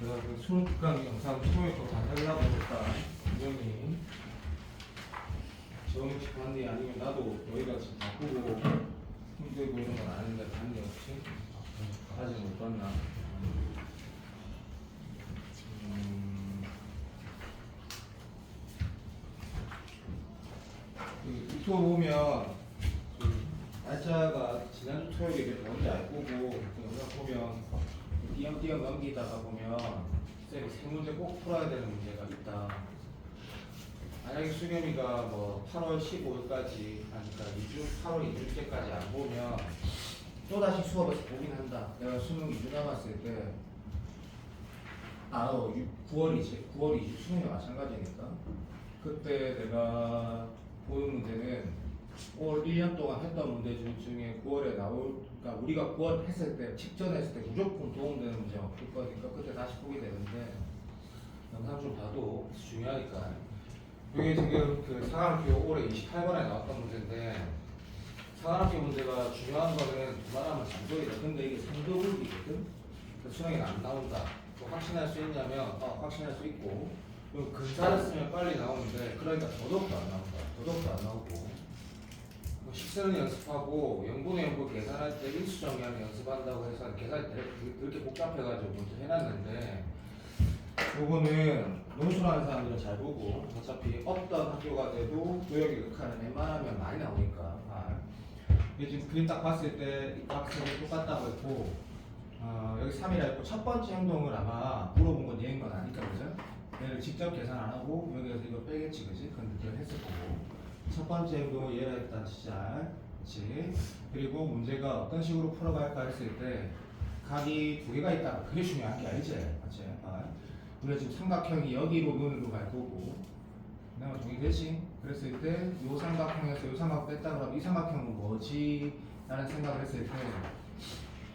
내가 그 수능 특강 영상 처음에 또 다 하려고 했다. 분명히 정식 봤니 아니면 나도 너희가 지금 바꾸고 힘들고 이런 건 아닌데 봤니 혹시? 아직 못 봤나? 유튜브 보면 날짜가 지난주 토요일에 뭔지 알 거고 그 영상 보면 띄엄띄엄 넘기다가 보면 쌤이 세 문제 꼭 풀어야 되는 문제가 있다. 만약에 수겸이가 뭐 8월 15일까지 하니까 8월 2주째까지 안 보면 또다시 수업에서 보긴 한다. 내가 수능 2주 남았을 때 9월이지. 9월 2주 수능이 마찬가지니까 그때 내가 보는 문제는 올 1년 동안 했던 문제 중에 9월에 그러니까 우리가 9월 했을 때 직전 했을 때 무조건 도움되는 문제가 없을 거니까 그때 다시 보게 되는데 영상 좀 봐도 중요하니까 이게 지금 그 사관학교 올해 28번에 나왔던 문제인데 사관학교 문제가 중요한 거는 말하면 장도이다. 근데 이게 상도불기거든. 수능에 안 나온다. 또 확신할 수 있냐면 확신할 수 있고 그리고 근사를 쓰면 빨리 나오는데 그러니까 더더욱도 안 나온다. 더더욱도 안 나오고 식수는 연습하고 영분의 연분 계산할 때 일수정량 연습한다고 해서 계산이 그렇게 복잡해가지고 먼저 해놨는데 요거는 논술하는 사람들은 잘 보고 어차피 어떤 학교가 돼도 도형이 극한은 웬만하면 많이 나오니까 이게 지금 그림 딱 봤을 때 이 값이 똑같다고 했고 여기 3이라 했고 첫 번째 행동을 아마 물어본 건 얘인 건 아니까 그죠? 얘를 직접 계산 안 하고 여기에서 이거 빼겠지 그지? 근데 그걸 했을 거고 첫 번째 행동을 얘라 일단 시작 그치? 그리고 문제가 어떤 식으로 풀어갈까 했을 때 각이 두 개가 있다 그게 중요한 게 아니지 맞지? 우리가 지금 삼각형이 여기로 눈으로 갈 거고 내가 동의되지? 그랬을 때 이 삼각형에서 이 삼각 뺐다 그러면 이 삼각형은 뭐지? 라는 생각을 했을 때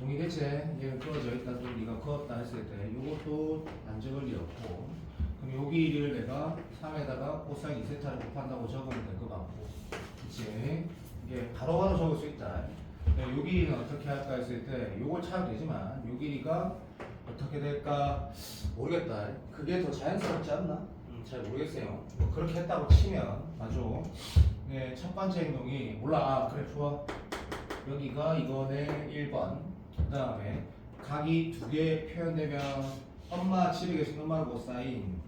동의되지? 얘는 그어져 있다 또 네가 그었다 했을 때 이것도 안 적을 리 없고 그럼 여기를 내가 3에다가 코사인 2세타를 곱한다고 적으면 될 것 같고 그치? 이게 바로바로 적을 수 있다 요 길이는 어떻게 할까 했을 때 요걸 찾아도 되지만 요 길이가 어떻게 될까 모르겠다. 그게 더 자연스럽지 않나? 잘 모르겠어요. 뭐 그렇게 했다고 치면 맞아. 네, 첫 번째 행동이 몰라. 그래 좋아. 여기가 이거네 1번. 그 다음에 각이 두 개 표현되면 엄마 집에 계신 엄마하고 사인.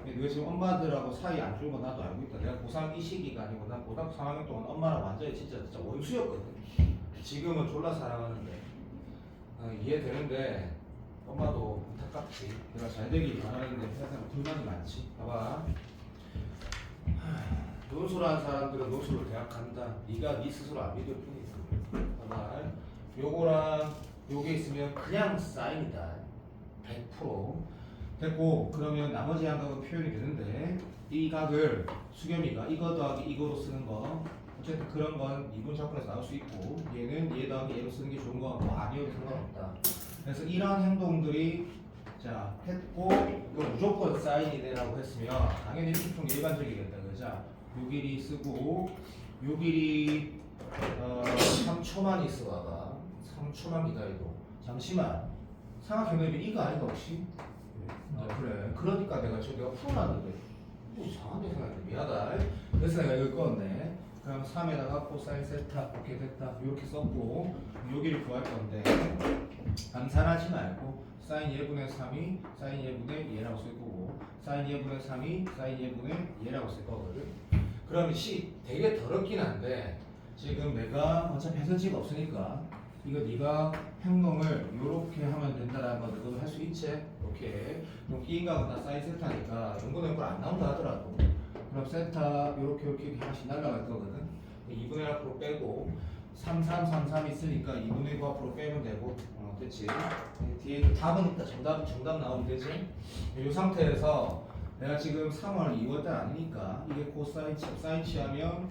내가 지금 엄마들하고 사이 안 좋은 건 나도 알고 있다. 내가 고3 이 시기가 아니고 난 고등학교 3학년 동안 엄마랑 완전히 진짜 원수였거든. 지금은 졸라 사랑하는데 이해되는데 엄마도 안타깝지. 내가 잘 되길 바라는데 세상에 불만이 많지. 봐봐. 논술하는 사람들은 논술로 대학 간다. 네가 네 스스로 안 믿을 뿐이다. 봐봐. 요거랑 요게 있으면 그냥 사인이다. 100% 됐고 그러면 나머지 양각은 표현이 되는데 이 각을 수겸이가 이거 더하기 이거로 쓰는 거 어쨌든 그런 건 이분 적분에서 나올 수 있고 얘는 얘 더하기 얘로 쓰는 게 좋은 거 같고 아니어도 상관없다. 그래서 이런 행동들이 자 했고 이거 무조건 사인이 되라고 했으면 당연히 이렇게 좀 일반적이겠다. 그죠? 요 길이 쓰고 요 길이 3초만 있어 봐봐. 3초만 기다려도 잠시만 삼각형의 이거 아닌가 혹시? 그래. 그러니까 내가 내가 풀어놨는데 뭐 이상한데 생각해. 미안하다. 그래서 내가 이걸 꺼냈네. 그럼 3에다가 코사인 세타 오케이 됐다. 이렇게 썼고 여기를 구할 건데 암산하지 말고 사인 예분의 3이 사인 예분의 얘라고 쓸 거고 사인 예분의 3이 사인 예분의 얘라고 쓸 거거든. 그럼 되게 더럽긴 한데 지금 내가 어차피 해설지가 없으니까 이거 네가 행동을 이렇게 하면 된다라는 거 너도 할 수 있지? 이렇게 그럼 끼인각은 다 사인 세타니까 연분의 꼴 안 나온다 하더라도 그럼 세타 이렇게 하나씩 날라갈 거거든. 2분의 1 앞으로 빼고 3, 3, 3, 3 있으니까 2분의 9 앞으로 빼면 되고 됐지? 뒤에 답은 있다. 정답 나오면 되지? 이 상태에서 내가 지금 3월 2월달 아니니까 이게 코사인 사인 취하면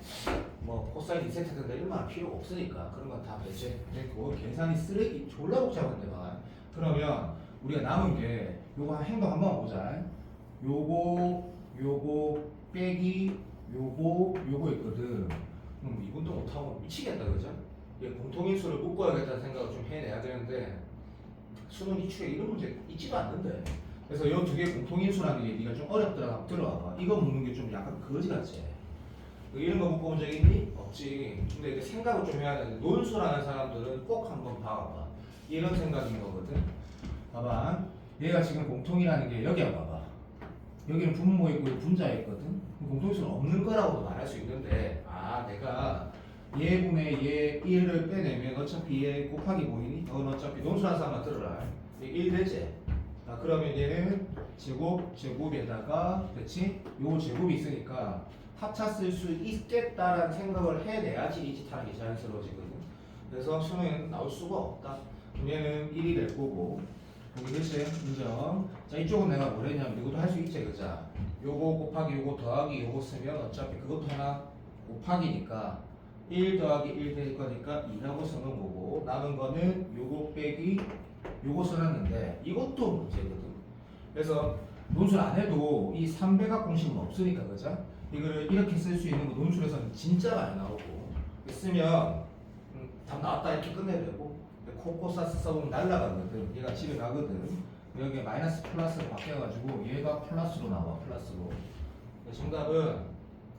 뭐 코사인 2세트인데 얼마나 필요가 없으니까 그런 건 다 배제 됐고 계산이 쓰레기 졸라 복잡한데 막 그러면 우리가 남은 게 요거 행동 한번 보자. 요거 빼기 요거 있거든. 이분도 못하고 미치겠다 그죠? 이게 공통인수를 묶어야겠다는 생각을 좀 해내야 되는데 수능 기출에 이런 문제 있지도 않는데 그래서 이 두 개 공통인수라는 게 네가 좀 어렵더라 들어와봐. 이거 묻는 게 좀 약간 거지 같지. 이런 거 묶어본 적 있니? 없지. 근데 이게 생각을 좀 해야 되는데 논술하는 사람들은 꼭 한번 봐봐. 이런 생각인 거거든. 봐봐. 얘가 지금 공통이라는 게 여기야 봐봐. 여기는 분모 있고 분자 있거든. 공통수는 없는 거라고도 말할 수 있는데 내가 얘분의 얘 1을 빼내면 어차피 얘 곱하기 보이니? 넌 어차피 논술하는 사람만 들어라. 1 되지? 그러면 얘는 제곱에다가 그렇지? 요 제곱이 있으니까 합차 쓸 수 있겠다라는 생각을 해내야지 이 짓 하는 게 자연스러워지거든. 그래서 수능에는 나올 수가 없다. 그럼 얘는 1이 될 거고 여기 그치? 인정. 자 이쪽은 내가 뭘 했냐면 이것도 할 수 있지 그자. 요거 곱하기 요거 더하기 요거 쓰면 어차피 그것도 하나 곱하기니까 1 더하기 1 될 거니까 2라고 써놓은 거고 남은 거는 요거 빼기 요거 써놨는데 이것도 문제거든. 그래서 논술 안 해도 이 3배각 공식은 없으니까 그죠? 이거를 이렇게 쓸 수 있는 거 논술에서는 진짜 많이 나오고 쓰면 답 나왔다 이렇게 끝내려고 코코사스 써보면 날라가거든. 얘가 집에 가거든. 여기 마이너스 플러스로 바뀌어가지고 얘가 플러스로 나와 플러스로. 정답은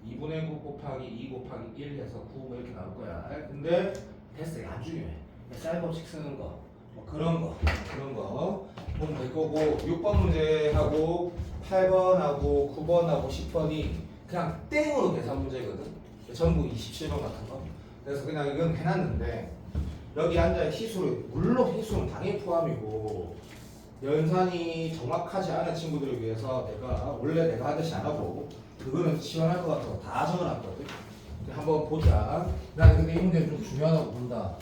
2분의 9 곱하기 2 곱하기 1 해서 9 이렇게 나올 거야. 근데 됐어. 이게 안 중요해. 쌀 법칙 쓰는 거 그런 거 보면 될 거고 6번 문제하고 8번하고 9번하고 10번이 그냥 땡으로 계산 문제거든. 전부 27번 같은 거. 그래서 그냥 이건 해놨는데 여기 앉아 시수를 물론 희수는 당연히 포함이고 연산이 정확하지 않은 친구들을 위해서 원래 내가 하듯이 안 하고 그거는 시원할 것 같아서 다 적어놨거든. 한번 보자. 난 근데 이 문제는 좀 중요하다고 본다.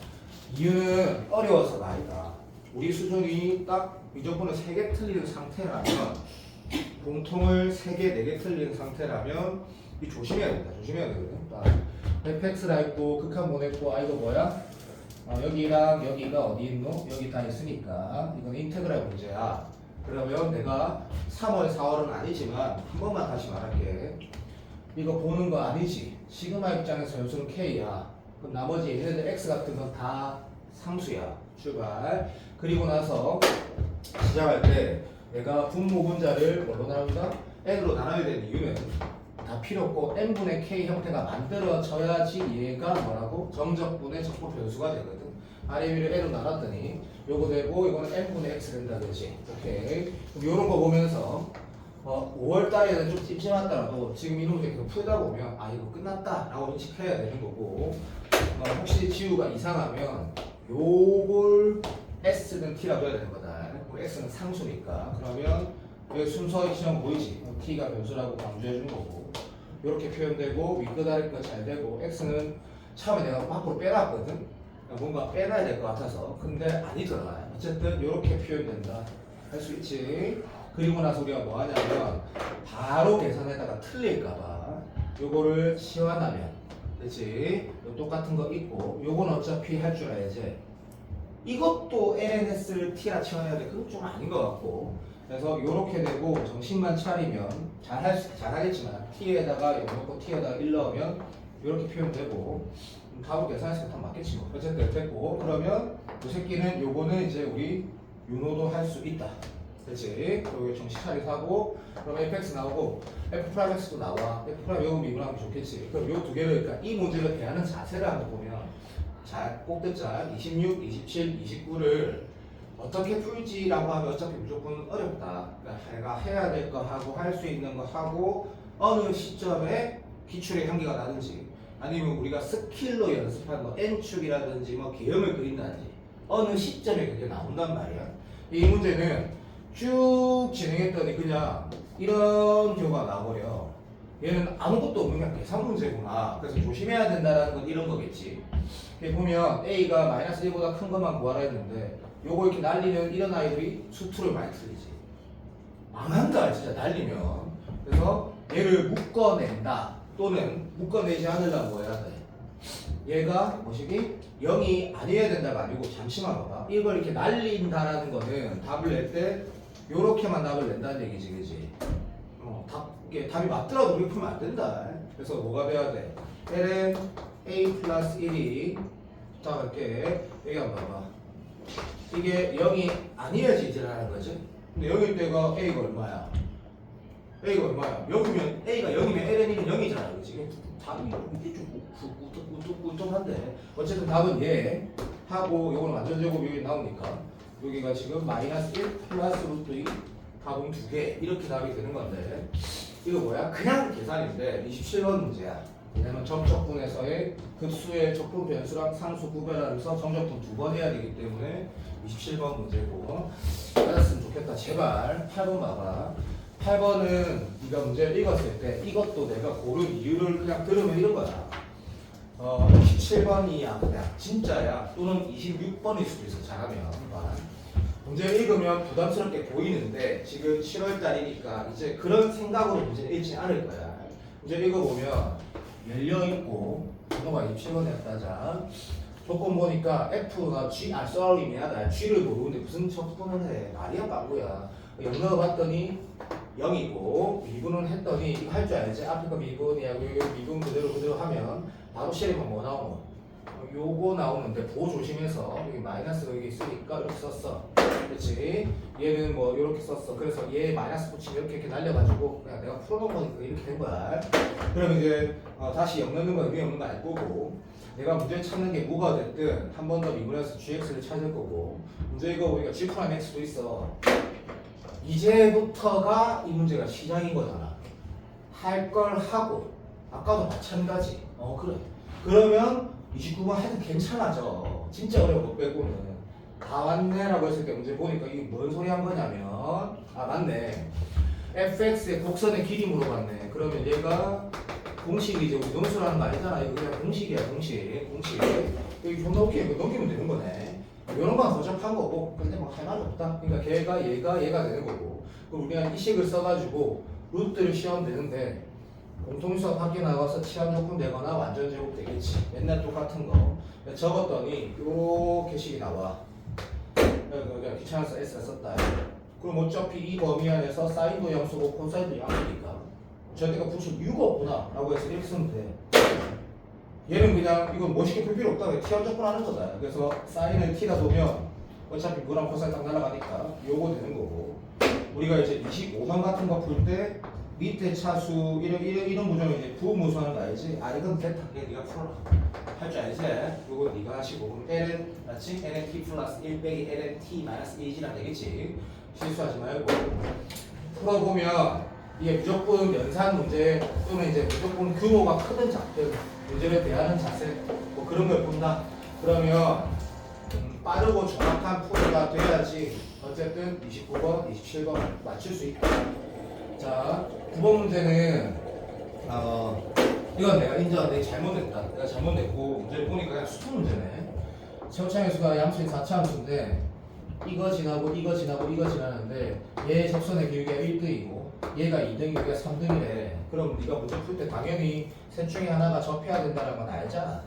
이유는 어려워서가 아니다. 우리 수준이 딱 미적분을 3개 틀리는 상태라면 공통을 3개, 4개 틀리는 상태라면 이 조심해야 된다. 조심해야 되거든. fx라 했고 극한 보냈고 이거 뭐야? 여기랑 여기가 어디 있노? 여기 다 있으니까 이건 인테그랄 문제야. 그러면 내가 3월, 4월은 아니지만 한 번만 다시 말할게. 이거 보는 거 아니지? 시그마 입장에서 요소는 K야. 그럼 나머지 얘네들 X 같은 건 다 상수야. 출발. 그리고 나서 시작할 때 내가 분모 분자를 뭘로 나눈다? N으로 나눠야 되는 이유는 다 필요 없고 n분의 k 형태가 만들어져야지 얘가 뭐라고? 정적분의 적분 변수가 되거든. 아래 위를 n으로 나눴더니 요거 되고 이거는 n분의 x 된다 그지? 오케이. 요런 거 보면서 5월 달에는 좀 찜찜하더라도 지금 이런 문제 계속 풀다 보면 이거 끝났다 라고 인식해야 되는 거고 혹시 지우가 이상하면 요걸 s는 t라고 해야 되는 거다. x는 상수니까 그러면 여기 순서의 시험 보이지? t가 변수라고 강조해 준 거고 이렇게 표현되고 윗끝 아래끝 잘 되고 x는 처음에 내가 밖으로 빼놨거든. 뭔가 빼놔야 될 것 같아서 근데 아니더라. 어쨌든 이렇게 표현된다 할 수 있지. 그리고 나서 우리가 뭐 하냐면 바로 계산에다가 틀릴까봐 요거를 치환하면 그렇지. 똑같은 거 있고 요건 어차피 할 줄 알아야지. 이것도 LNS를 T라 치환해야 돼. 그건 좀 아닌 것 같고. 그래서 이렇게 되고 정신만 차리면 잘하겠지만 T에다가 0 넣고 T에다가 1 넣으면 이렇게 표현되고 답을 계산해서 다 맞겠지 뭐. 어쨌든 됐고 그러면 이 새끼는 요거는 이제 우리 윤호도 할 수 있다. 그렇지? 여기 정신 차리서 하고 그럼 fx 나오고 f'x도 나와. f' 외우면 미분하면 좋겠지. 그럼 요 두 개를 그러니까 이 문제를 대하는 자세를 한번 보면 꼭 듣자. 26, 27, 29를 어떻게 풀지라고 하면 어차피 무조건 어렵다. 그러니까 내가 해야 될 거 하고 할 수 있는 거 하고 어느 시점에 기출의 향기가 나든지 아니면 우리가 스킬로 연습한 뭐 N축이라든지 뭐 개형을 그린다든지 어느 시점에 그게 나온단 말이야. 이 문제는 쭉 진행했더니 그냥 이런 경우가 나와버려. 얘는 아무것도 없는 그냥 계산 문제구나. 그래서 조심해야 된다는 건 이런 거겠지. 보면 A가 마이너스 1보다 큰 것만 구하라 했는데 요거 이렇게 날리면 이런 아이들이 수투를 많이 틀리지. 망한다 진짜 날리면. 그래서 얘를 묶어낸다 또는 묶어내지 않으려면 뭐 해야 돼? 얘가 뭐시기? 0이 아니어야 된다가 아니고 잠시만 봐봐. 이걸 이렇게 날린다라는 거는 답을 낼 때 요렇게만 답을 낸다는 얘기지 그지? 이게 답이 맞더라도 우리 풀면 안 된다. 그래서 뭐가 돼야 돼? ln a 플러스 1이 부탁할게. 여기 한번 봐봐. 이게 0이 아니어야지 일어나는 거지. 근데 여기 때가 A가 얼마야? A가 얼마야? 0이면 A가 0이면 LN이면 0이잖아. 그치? 답이 이게 좀 꿀떡꿀떡한데 어쨌든 답은 얘 하고 요거는 완전 제곱 여기 나오니까 여기가 지금 마이너스 1 플러스 루트 2 답은 2개 이렇게 답이 되는 건데 이거 뭐야? 그냥 계산인데 27번 문제야. 왜냐면 접촉분에서의 급수의 적분 변수랑 상수 구별하면서 정적분 2번 해야 되기 때문에 27번 문제고 맞았으면 좋겠다. 제발 8번 봐봐. 8번은 네가 문제를 읽었을 때 이것도 내가 고른 이유를 그냥 들으면 이런 거야. 27번이야 그냥 진짜야 또는 26번일 수도 있어 잘하면 문제를 읽으면 부담스럽게 보이는데 지금 7월달이니까 이제 그런 생각으로 문제를 읽지 않을 거야. 문제 읽어보면 열려있고 번호가 27번이었다. 자 조건 보니까 F가 G, sorry 미안하다. G를 모르는데 무슨 접근을 해. 말이야 빵구야. 넣어봤더니 0이고 미분은 했더니 이거 할 줄 알지? 앞에 거 미분이야. 미분 그대로 하면 바로 실행은 뭐 나오노? 요거 나오는데 보호 조심해서 여기 마이너스가 여기 있으니까 이렇게 썼어. 그렇지? 얘는 뭐 이렇게 썼어. 그래서 얘 마이너스 붙이면 이렇게 날려가지고 그냥 내가 풀어놓은 거니까 이렇게 된 거야. 그럼 이제 다시 0 넣는 거 의미 없는 거 알 거고 내가 문제 찾는 게 뭐가 됐든 한 번 더 미분해서 gx를 찾을 거고 문제 이거 보니까 g 프라임 x도 있어. 이제부터가 이 문제가 시작인 거잖아. 할 걸 하고 아까도 마찬가지. 그래. 그러면 29번 해도 괜찮아져. 진짜 어려운 거 빼고는 다 왔네라고 했을 때 문제 보니까 이게 뭔 소리 한 거냐면 맞네. fx의 곡선의 길이 물어봤네. 그러면 얘가 공식이 이제 우리 논술하는 거 아니잖아. 이거 그냥 공식이야 공식. 여기 존나 웃겨. 이거 넘기면 되는 거네. 이런 건 거접한 거고 근데 뭐 할 말이 없다. 그러니까 얘가 되는 거고 그럼 우리가 이 식을 써가지고 루트를 시험 되는데 공통수학 학교 나가서 치환 조건 되거나 완전 제곱 되겠지. 맨날 똑같은 거 적었더니 요렇게 식이 나와. 그냥 귀찮아서 S가 썼다. 그럼 어차피 이 범위 안에서 사인도 양수고 코사인도 양수니까 저때가 붙일 이유가 없구나 라고 해서 이렇게 쓰면 돼. 얘는 그냥 이건 멋있게 풀 필요 없다. T 한적분 하는 거다. 그래서 사인을 T다 보면 어차피 무랑 코사인 딱 날아가니까 요거 되는 거고 우리가 이제 25번 같은 거 풀 때 밑에 차수 이런 구조는 이제 부무수하는 거 알지? 이건 됐다. 그냥 네가 풀어라. 할 줄 알지? 요거 네가 하시고 그럼 L은 맞지? L은 T 플러스 1 빼기 L은 T 마이너스 1이라 되겠지? 실수하지 말고 풀어보면 이게 무조건 연산 문제 또는 이제 무조건 규모가 크든 작든 문제를 대하는 자세 뭐 그런 걸 본다. 그러면 빠르고 정확한 풀이가 돼야지 어쨌든 29번, 27번 맞출 수 있다. 자, 9번 문제는 이건 내가 인정한데 잘못됐다. 내가 잘못됐고 문제를 보니까 그냥 수투 문제네. 최고차의 수가 양수인 4차함수인데 이거 지나고 이거 지나고 이거 지나는데 얘 접선의 길이가 1등이고 얘가 2등 여기가 3등이래. 그럼 네가 문제 풀 때 당연히 셋 중에 하나가 접해야 된다는 건 알잖아.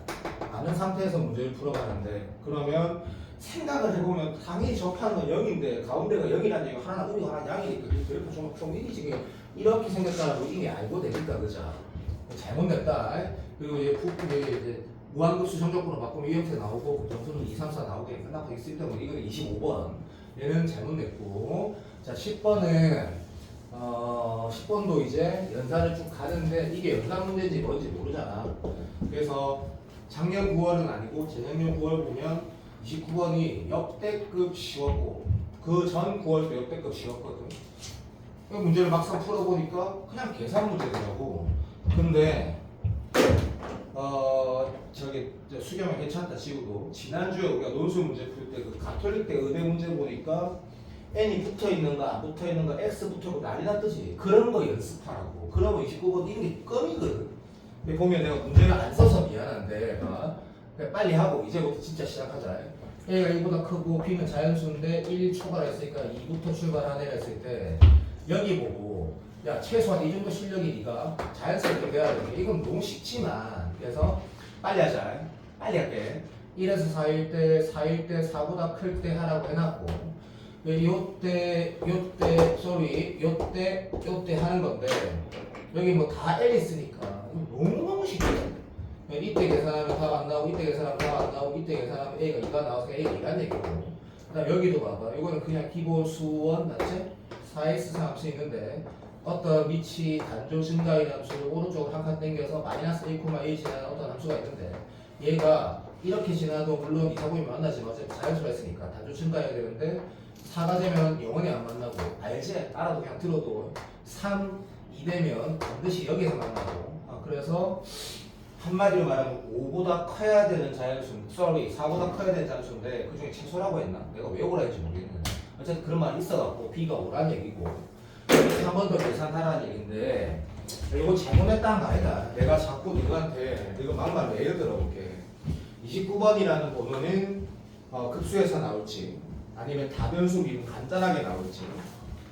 아는 상태에서 문제를 풀어가는데 그러면 생각을 해보면 당연히 접하는 건 0인데 가운데가 0이라는 얘기가 하나 음이 하나 양이니까 그래프 좀 일이지. 이렇게 생겼다라고 이미 알고 되니까 그죠? 잘못됐다. 그리고 이제 무한급수 정적분으로 바꾸면 이 형태 나오고 점수는 2, 3, 4 나오게 끝나고 있을 때는 이거는 25번 얘는 잘못됐고 자 10번은 10번도 이제 연산을 쭉 가는데 이게 연산 문제인지 뭔지 모르잖아. 그래서 작년 9월은 아니고 재작년 9월 보면 29번이 역대급 쉬웠고 그 전 9월도 역대급 쉬웠거든. 그 문제를 막상 풀어보니까 그냥 계산 문제더라고. 근데 저기 수경이 괜찮다 치고도 지난주에 우리가 논술 문제 풀 때 그 가톨릭 때 의대 문제 보니까 n이 붙어있는가 안 붙어있는가 x 붙어있고 난리 났듯이 그런 거 연습하라고. 그러면 29번 이런 게 껌이거든. 근데 보면 내가 문제를 안 써서 미안한데 그냥 빨리 하고 이제부터 진짜 시작하자. A가 1보다 크고 B는 자연수인데 1 초과했으니까 2부터 출발하네 했을 때 여기 보고 야 최소한 이 정도 실력이 네가 자연스럽게 돼야 돼. 이건 너무 쉽지만 그래서 빨리 하자. 빨리 할게. 1에서 4일 때 4일 때 4보다 클 때 하라고 해놨고 요때 하는 건데 여기 뭐 다 L 있으니까 너무너무 쉽게 이때 계산하면 답 안 나오고 이때 계산하면 답 안 나오고 이때 계산하면 A가 2가 나와서 A가 2란 얘기고 그다음 여기도 봐봐. 이거는 그냥 기본 수원 맞지? 4x 함수 있는데 어떤 위치 단조 증가인 함수를 오른쪽으로 한 칸 당겨서 마이너스 1,a 지나는 어떤 함수가 있는데 얘가 이렇게 지나도 물론 이사분이 만나지만 어차피 자연수가 있으니까 단조 증가해야 되는데 4가 되면 영원히 안 만나고 알지? 알아도 그냥 들어도 3, 2 되면 반드시 여기서 만나고 그래서 한마디로 말하면 5보다 커야 되는 자연수, 4보다 커야 되는 자연수인데 그 중에 최소라고 했나? 내가 왜 오라 했는지 모르겠는데 어쨌든 그런 말이 있어갖고 B가 오란 얘기고 한 번 더 계산하라는 얘기인데 이거 잘못했다는 거 아니다. 내가 자꾸 너한테 이거 막말로 예를 들어볼게. 29번이라는 번호는 급수에서 나올지 아니면 다변수 미분 간단하게 나올지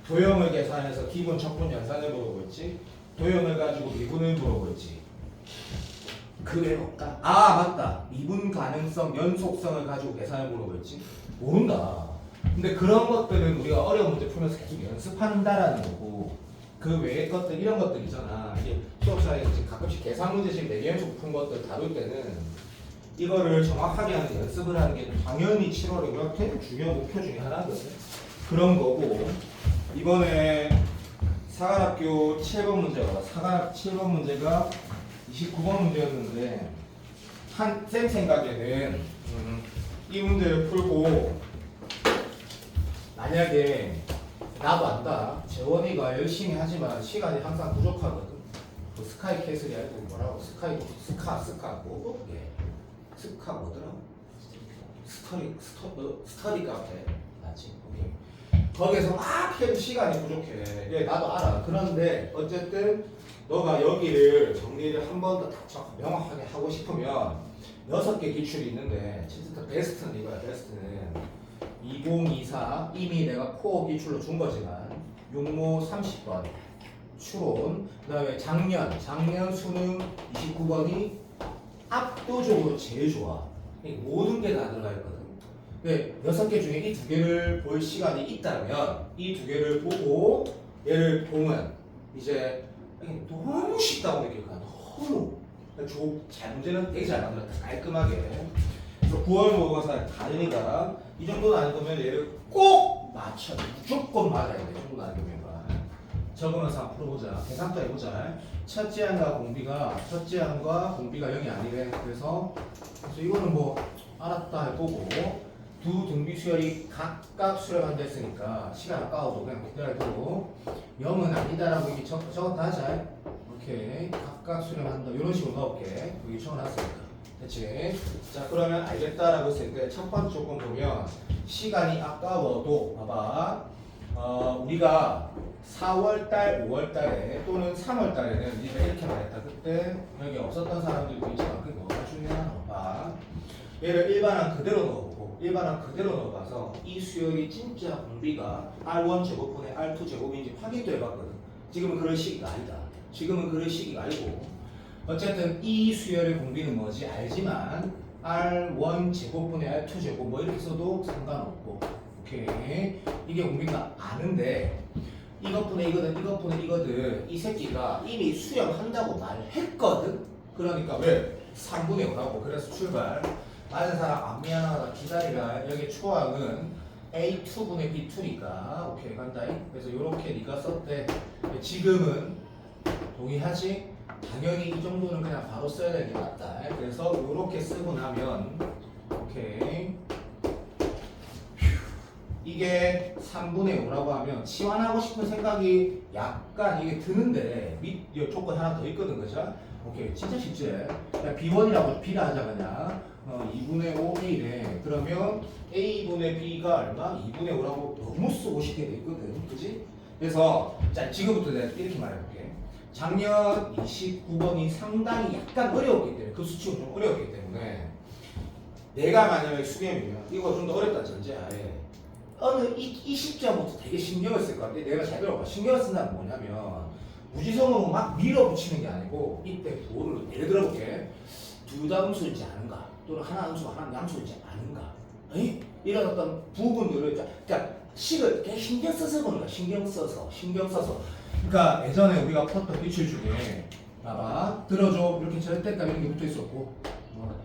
도형을 계산해서 기본 적분 연산을 물어볼지 도형을 가지고 미분을 물어볼지 그 외에 없다. 아 맞다. 미분 가능성 연속성을 가지고 계산을 물어볼지 모른다. 근데 그런 것들은 우리가 어려운 문제 풀면서 계속 연습한다라는 거고 그 외의 것들 이런 것들 있잖아. 이게 수업사에서 지금 가끔씩 계산 문제 지금 4개 연속 푼 것들 다룰 때는 이거를 정확하게 하는 연습을 하는 게 당연히 7월에 이렇게 중요한 목표 중에 하나거든. 그런 거고 이번에 사관학교 7번 문제가 사관학 7번 문제가 29번 문제였는데 쌤 생각에는 이 문제를 풀고 만약에 나도 안다. 재원이가 열심히 하지만 시간이 항상 부족하거든. 그 스카이 캐슬이 아니고 뭐라고 스카 뭐 예. 스카 뭐더라? 스터디 카페 맞지? 거기서 막 해도 시간이 부족해. 예, 나도 알아. 그런데 어쨌든 너가 여기를 정리를 한 번 더 명확하게 하고 싶으면 6개 기출이 있는데 진짜 베스트는 이거야. 베스트는 2024 이미 내가 코어 기출로 준 거지만 육모 30번 추론 그 다음에 작년 수능 29번이 압도적으로 제일 좋아. 모든 게 다 들어가 있거든. 근데 6개 중에 이 2개를 볼 시간이 있다면 이 2개를 보고 얘를 보면 이제 너무 쉽다고 느낄 거야. 너무 잘 문제는 되게 잘 만들었다. 깔끔하게. 그래서 9월 모의고사 가능이다. 이 정도는 안 되면 얘를 꼭 맞춰. 무조건 맞아야 돼. 이 정도는 안 되면. 적으면서 한번 풀어보자. 계산도 해보자. 첫째 항과 공비가 0이 아니래. 그래서 이거는 뭐 알았다 해보고 두 등비 수열이 각각 수렴한다 했으니까 시간 아까워도 그냥 기다려두고 0은 아니다라고 이렇게 적었다 하자. 오케이. 각각 수렴한다. 이런 식으로 넣을게. 여기 적어놨으니까. 됐지? 자 그러면 알겠다라고 했을 때 첫 번째 조건 보면 시간이 아까워도 봐봐 우리가 4월달, 5월달에 또는 3월달에는 우리가 이렇게 말했다. 그때 여기 없었던 사람들도 있지만 그게 뭐가 중요하나 봐. 얘를 일반항 그대로 넣어보고 일반항 그대로 넣어봐서 이 수열이 진짜 공비가 R1 제곱분의 R2 제곱인지 확인도 해봤거든. 지금은 그럴 시기가 아니다. 지금은 그럴 시기가 아니고 어쨌든 이 수열의 공비는 뭐지 알지만 R1 제곱분의 R2 제곱 뭐 이렇게 써도 상관없고 오케이 이게 공비가 아는데 이것분의 이거든 이 새끼가 이미 수렴한다고 말했거든. 그러니까 왜 3분의 5라고 그래서 출발 맞은 사람 안 미안하다 기다리라. 여기 초항은 A2분의 B2니까 오케이 간다. 그래서 요렇게 네가 썼대. 지금은 동의하지? 당연히 이 정도는 그냥 바로 써야 되는 게 맞다. 그래서 요렇게 쓰고 나면 오케이 이게 3분의 5라고 하면 치환하고 싶은 생각이 약간 이게 드는데 밑 조건 하나 더 있거든. 그죠? 오케이 진짜 쉽지? 그냥 B1이라고 B라 하자 그냥 2분의 5 A래. 그러면 A분의 B가 얼마? 2분의 5라고 너무 쓰고 싶게 돼 있거든. 그지? 그래서 자 지금부터 내가 이렇게 말해볼게. 작년 29번이 상당히 약간 어려웠기 때문에 그 수치가 좀 어려웠기 때문에 내가 만약에 수겸이면 이거 좀 더 어렵다 전제하에 어느 이 시점부터 되게 신경을 쓸 것 같아. 내가 잘 들어봐. 신경을 쓴다는 뭐냐면 무지성으로 막 밀어붙이는 게 아니고 이때 뭐를 예를 들어볼게. 둘 다 음수인지 아는가 또는 하나 음수 하나 양수인지 아는가 이런 어떤 부분들을 그러니까 식을 되게 신경 써서 보는 거야. 신경 써서 그러니까 예전에 우리가 풀었던 기출 중에 봐봐 들어줘 이렇게 절대값 이런 게 붙어 있었고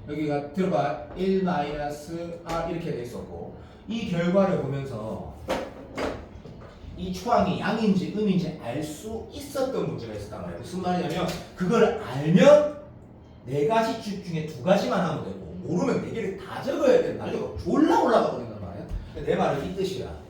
여기가 들어봐 1-R 이렇게 돼 있었고 이 결과를 보면서 이 초항이 양인지 음인지 알 수 있었던 문제가 있었단 말이에요. 무슨 말이냐면 그걸 알면 네 가지 쭉 중에 두 가지만 하면 되고 모르면 네 개를 다 적어야 된다. 이거 졸라 올라가 버린단 말이야. 내 말은 이 뜻이야.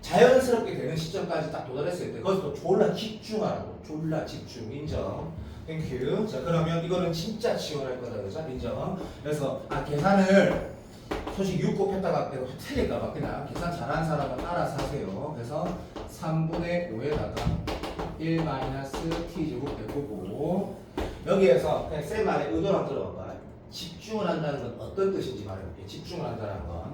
자연스럽게 되는 시점까지 딱 도달했을 때 거기서 또 졸라 집중하라고. 졸라 집중. 인정. 땡큐. 자 그러면 이거는 진짜 지원할 거다. 그죠? 인정. 그래서 계산을 솔직히 6 곱했다가 내가 틀릴까봐 그냥 계산 잘하는 사람은 알아서 하세요. 그래서 3분의 5에다가 1 마이너스 t제곱 되고 여기에서 그냥 쌤 말에 의도를 한번 들어봐봐. 집중을 한다는 건 어떤 뜻인지 말해볼게. 집중을 한다는 건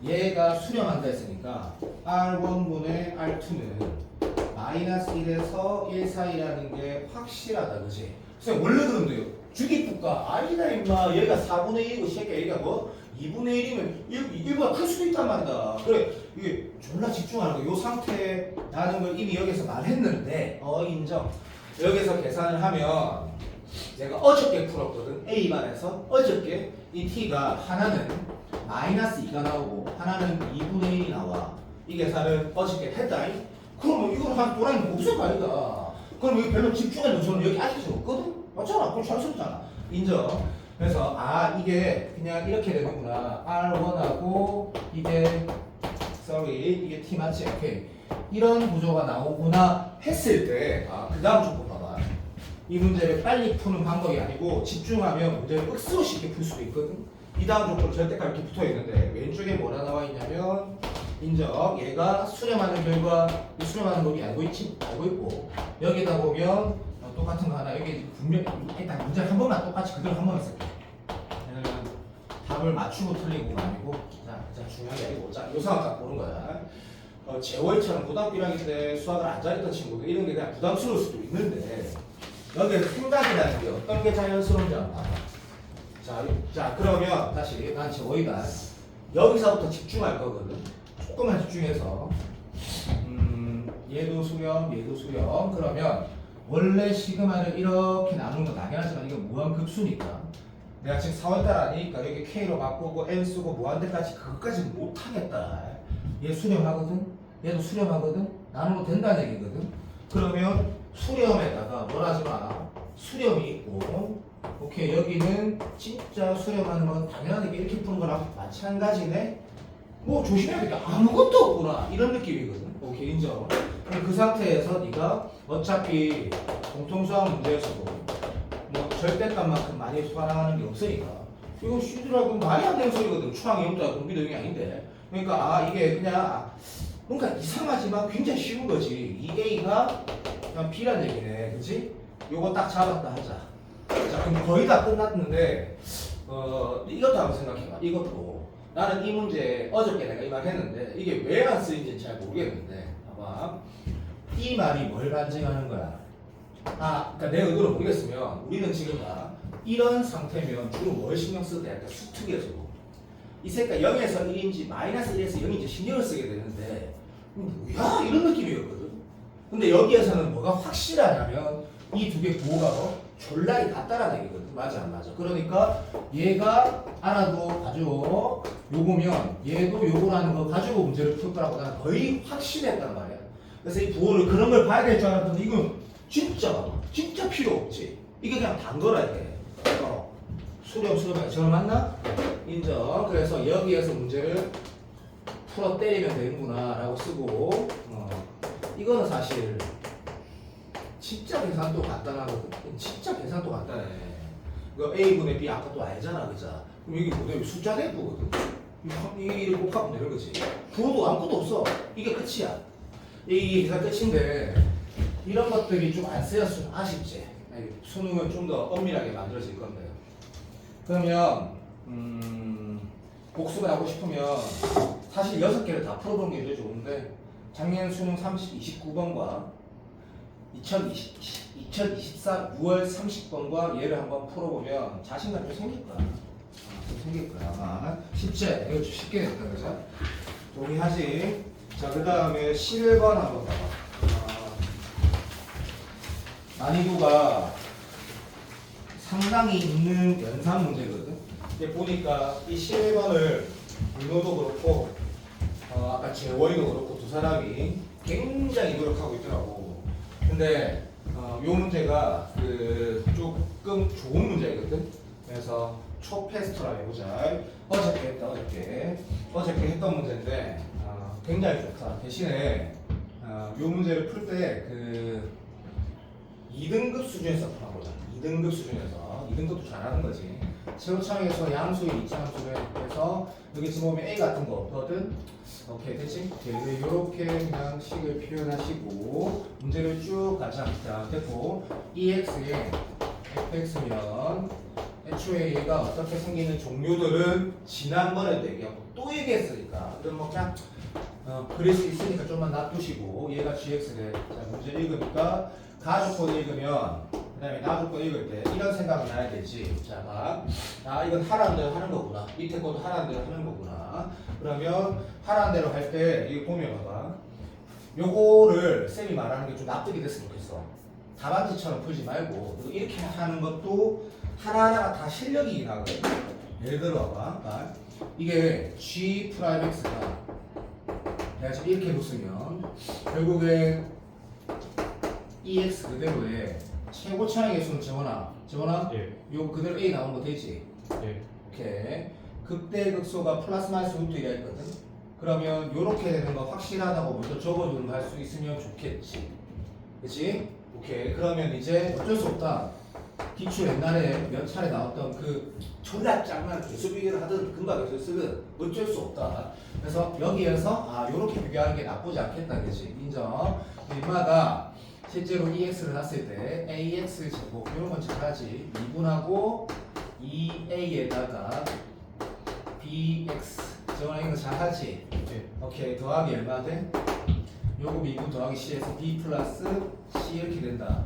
얘가 수렴한다 했으니까 R1분의 R2는 마이너스 1에서 1 사이라는 게 확실하다. 그치? 쌤 원래 그런데요. 주기폭과 R이다 임마. 얘가 4분의 1이고 새끼야 얘가 뭐 2분의 1이면 1보다 클 수도 있단 말이다. 그래 이게 졸라 집중하는 거. 요 상태라는 걸 이미 여기서 말했는데 인정. 여기서 계산을 하면 내가 어저께 풀었거든. A반에서 어저께 이 T가 하나는 마이너스 2가 나오고 하나는 2분의 1이 나와. 이 계산을 어저께 했다. 그러면 이걸 한 또라이는 없을 거 아니다. 그럼 여기 별로 집중할 요소는 여기 아직 없거든? 맞잖아. 그럼 자연스럽잖아. 인정. 그래서 이게 그냥 이렇게 되는구나. R1하고 이게 이게 T 맞지? 오케이. 이런 구조가 나오구나 했을 때 그 다음 조건 봐봐. 이 문제를 빨리 푸는 방법이 아니고 집중하면 문제를 억수로 쉽게 풀 수도 있거든. 이 다음 조건 절대값 이렇게 붙어 있는데 왼쪽에 뭐라 나와 있냐면 인정. 얘가 수렴하는 결과 수렴하는 법이 알고 있지? 알고 있고 여기다 보면 똑같은 거 하나 여기 분명 일단 문제 한 번만 똑같이 그대로 한 번만 쓸게. 왜냐면 답을 맞추고 틀리고가 아니고 자 중요한 게 아니고 자 요상한 딱 보는 거야. 재월처럼 고등학교 1학년 때 수학을 안 잘했던 친구들 이런 게 그냥 부담스러울 수도 있는데 여기에서 생각이라는 게 어떤 게 자연스러운지 한번 봐봐. 자 그러면 다시 난 재월이다. 여기서부터 집중할 거거든. 조금만 집중해서 얘도 수렴 얘도 수렴. 그러면 원래 시그마를 이렇게 나누는 건 당연하지만 이건 무한급수니까 내가 지금 4월달 아니니까 여기 K로 바꾸고 N 쓰고 무한대까지 그것까지 못하겠다. 얘 수렴하거든. 얘도 수렴하거든. 나누면 된다는 얘기거든. 그러면 수렴에다가 뭘 하지 마. 수렴이 있고 오케이 여기는 진짜 수렴하는 건 당연하게 이렇게 푸는 거랑 마찬가지네. 뭐 조심해야 될 게 아무것도 없구나 이런 느낌이거든. 오케이 인정. 그 상태에서 네가 어차피 공통수학 문제에서도 뭐 절대값만큼 많이 수반하는 게 없으니까 이거 쉬더라고 말이 안 되는 소리거든. 추항이 없다 공비 내용이 아닌데. 그러니까 이게 그냥 뭔가 이상하지만 굉장히 쉬운 거지. 이 A가 그냥 B란 얘기네. 그치? 요거 딱 잡았다 하자. 자 그럼 거의 다 끝났는데 이것도 한번 생각해봐. 이것도 나는 이 문제 어저께 내가 이 말 했는데 이게 왜 안 쓰인지는 잘 모르겠는데 봐봐. 이 말이 뭘 반증하는 거야? 그러니까 내 의도를 모르겠으면 우리는 지금 이런 상태면 주로 뭘 신경 쓰게 돼? 약간 수특이어지고 이 새끼가 0에서 1인지 마이너스 1에서 0인지 신경을 쓰게 되는데 뭐야? 이런 느낌이었거든. 근데 여기에서는 뭐가 확실하냐면 이 두 개 구호가 졸라리 같다라는 얘기거든. 맞아 안 맞아? 그러니까 얘가 알아도 가지고 요거면 얘도 요거라는 거 가지고 문제를 풀 거라고 나는 거의 확신했단 말이야. 그래서 이 부호를 그런 걸 봐야 될 줄 알았더니 이건 진짜 필요 없지. 이게 그냥 단거라 이게. 수렴 저거 맞나? 인정. 그래서 여기에서 문제를 풀어 때리면 되는구나 라고 쓰고 이거는 사실 진짜 계산도 간단하거든. 진짜 계산도 간단해. 이거 A분의 B 아까 또 알잖아 그죠? 그럼 여기 뭐냐 숫자 대부거든. 이게 곱하면 되는 거지. 부호도 아무것도 없어. 이게 끝이야. 이게 계산 끝인데 이런 것들이 좀 안 쓰였으면 아쉽지. 수능은 좀 더 엄밀하게 만들어질 건데. 그러면 복습을 하고 싶으면 사실 6개를 다 풀어보는 게 제일 좋은데 작년 수능 29번과 2024 6월 30번과 얘를 한번 풀어보면 자신감이 생길 거야. 생길 거야. 아마 쉽지? 이거 좀 쉽게 냈다 그죠? 동의하지? 자 그 다음에 11번 한번 봐봐. 난이도가 상당히 있는 연산 문제거든. 이제 보니까 이 11번을 분노도 그렇고 아까 재원이도 그렇고 두 사람이 굉장히 노력하고 있더라고. 근데 요 문제가 그 조금 좋은 문제거든. 그래서 초페스트라 해보자. 어저께 했던 문제인데 굉장히 좋다. 대신에 요 문제를 풀 때 그 2등급 수준에서 풀어보자. 2등급 수준에서 2등급도 잘하는 거지. 최고창에서 양수의 이차함수를 해서 여기 지금 보면 A 같은 거 없거든. 오케이 됐지? 오케이. 요렇게 그냥 식을 표현하시고 문제를 쭉 가자. 자 됐고 EX에 fx면 애초에 얘가 어떻게 생기는 종류들은 지난번에도 얘기하고 또 얘기했으니까 그럼 뭐 그냥 그릴 수 있으니까 좀만 놔두시고 얘가 gx래. 자 문제 읽으니까 가족권 읽으면 그 다음에 나족권 읽을 때 이런 생각은 나야 되지. 자 봐. 이건 하라는 대로 하는 거구나. 밑에 것도 하라는 대로 하는 거구나. 그러면 하라는 대로 할 때 이거 보면 봐봐. 요거를 쌤이 말하는 게 좀 납득이 됐으면 좋겠어. 답안지처럼 풀지 말고 이렇게 하는 것도 하나하나가 다 실력이긴 하거든. 예를 들어 봐봐. 이게 g 프라임 x가 내가 지금 이렇게 놓으면 결국에 EX 그대로의 최고차의 개수는 정원아. 예. 요 그대로 A 나온 거 되지? 예. 오케이. 극대극소가 플러스 마이너스 루트 1이 있거든? 그러면 요렇게 되는 거 확실하다고 먼저 적어주는 거 할 수 있으면 좋겠지. 그치? 오케이. 그러면 이제 어쩔 수 없다. 기출 옛날에 몇 차례 나왔던 그 졸라 짱난 개수 비교를 하든 근각에서 쓰든 어쩔 수 없다. 그래서 여기에서 요렇게 비교하는 게 나쁘지 않겠다. 그치? 인정. 이마다 실제로 EX를 놨을 때 AX 제곱 이런 건 잘하지. 미분하고 2A에다가 BX 저거는 이거 잘하지. 예. 오케이. 더하기 얼마 돼? 요거 미분 더하기 C에서 B 플러스 C 이렇게 된다.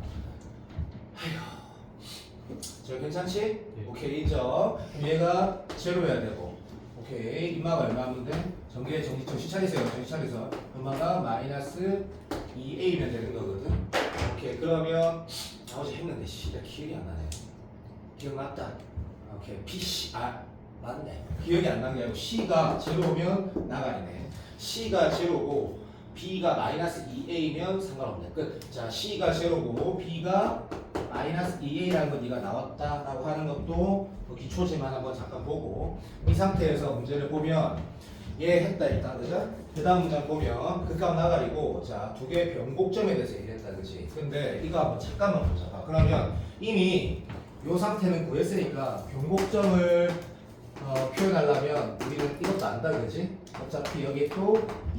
아휴. 저 괜찮지? 예. 오케이 인정. 그럼 얘가 제로여야 되고. 오케이. 이마가 얼마면 돼? 정신 차리세요. 정신 차리세요. 얼마가 마이너스 2A면 되는 거거든. 오케이. 그러면 어제 했는데 나 기억이 안 나네. 기억났다. 오케이. PC 맞네. 기억이 안 나는 게 아니고 C가 제로면 나가리네. C가 제로고 B가 마이너스 2A면 상관없네. 끝. 자 C가 제로고 B가 마이너스 2A라는 거 네가 나왔다라고 하는 것도 기초지만 한번 잠깐 보고 이 상태에서 문제를 보면 얘 했다 일단 그죠? 그 다음 문장 보면 극값 나가리고 자 두 개의 변곡점에 대해서 얘기했다 그지? 근데 이거 한번 잠깐만 보자. 그러면 이미 이 상태는 구했으니까 변곡점을 표현하려면 우리는 이것도 안다 그지? 어차피 여기 또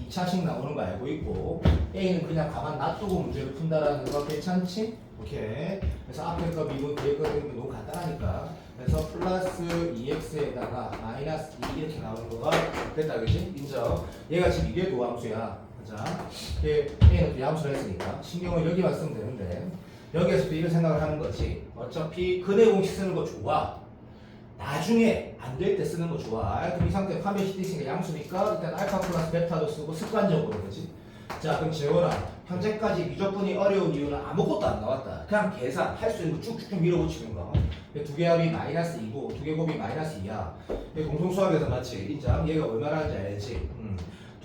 2차식 나오는 거 알고 있고 A는 그냥 가만 놔두고 문제를 푼다라는 거 괜찮지? 오케이. 그래서 앞에 거 미분 뒤에 거 미분 너무 간단하니까 그래서 플러스 2x에다가 마이너스 2 이렇게 나오는 거가 됐다 그지? 인정. 얘가 지금 이게 도함수야. 자, A는 도함수를 했으니까 신경을 여기만 쓰면 되는데 여기에서도 이런 생각을 하는 거지. 어차피 근해 공식 쓰는 거 좋아. 나중에 안 될 때 쓰는 거 좋아. 그럼 이 상태 파면 시티니까 양수니까 일단 알파 플러스 베타도 쓰고 습관적으로 그지? 자 그럼 재원아 현재까지 미적분이 어려운 이유는 아무것도 안 나왔다. 그냥 계산 할 수 있는 거 쭉쭉 밀어붙이는 거. 두 개 합이 마이너스 2고 두 개 곱이 마이너스 2야. 공통수학에서 마치 인정. 얘가 얼마나 하는지 알지?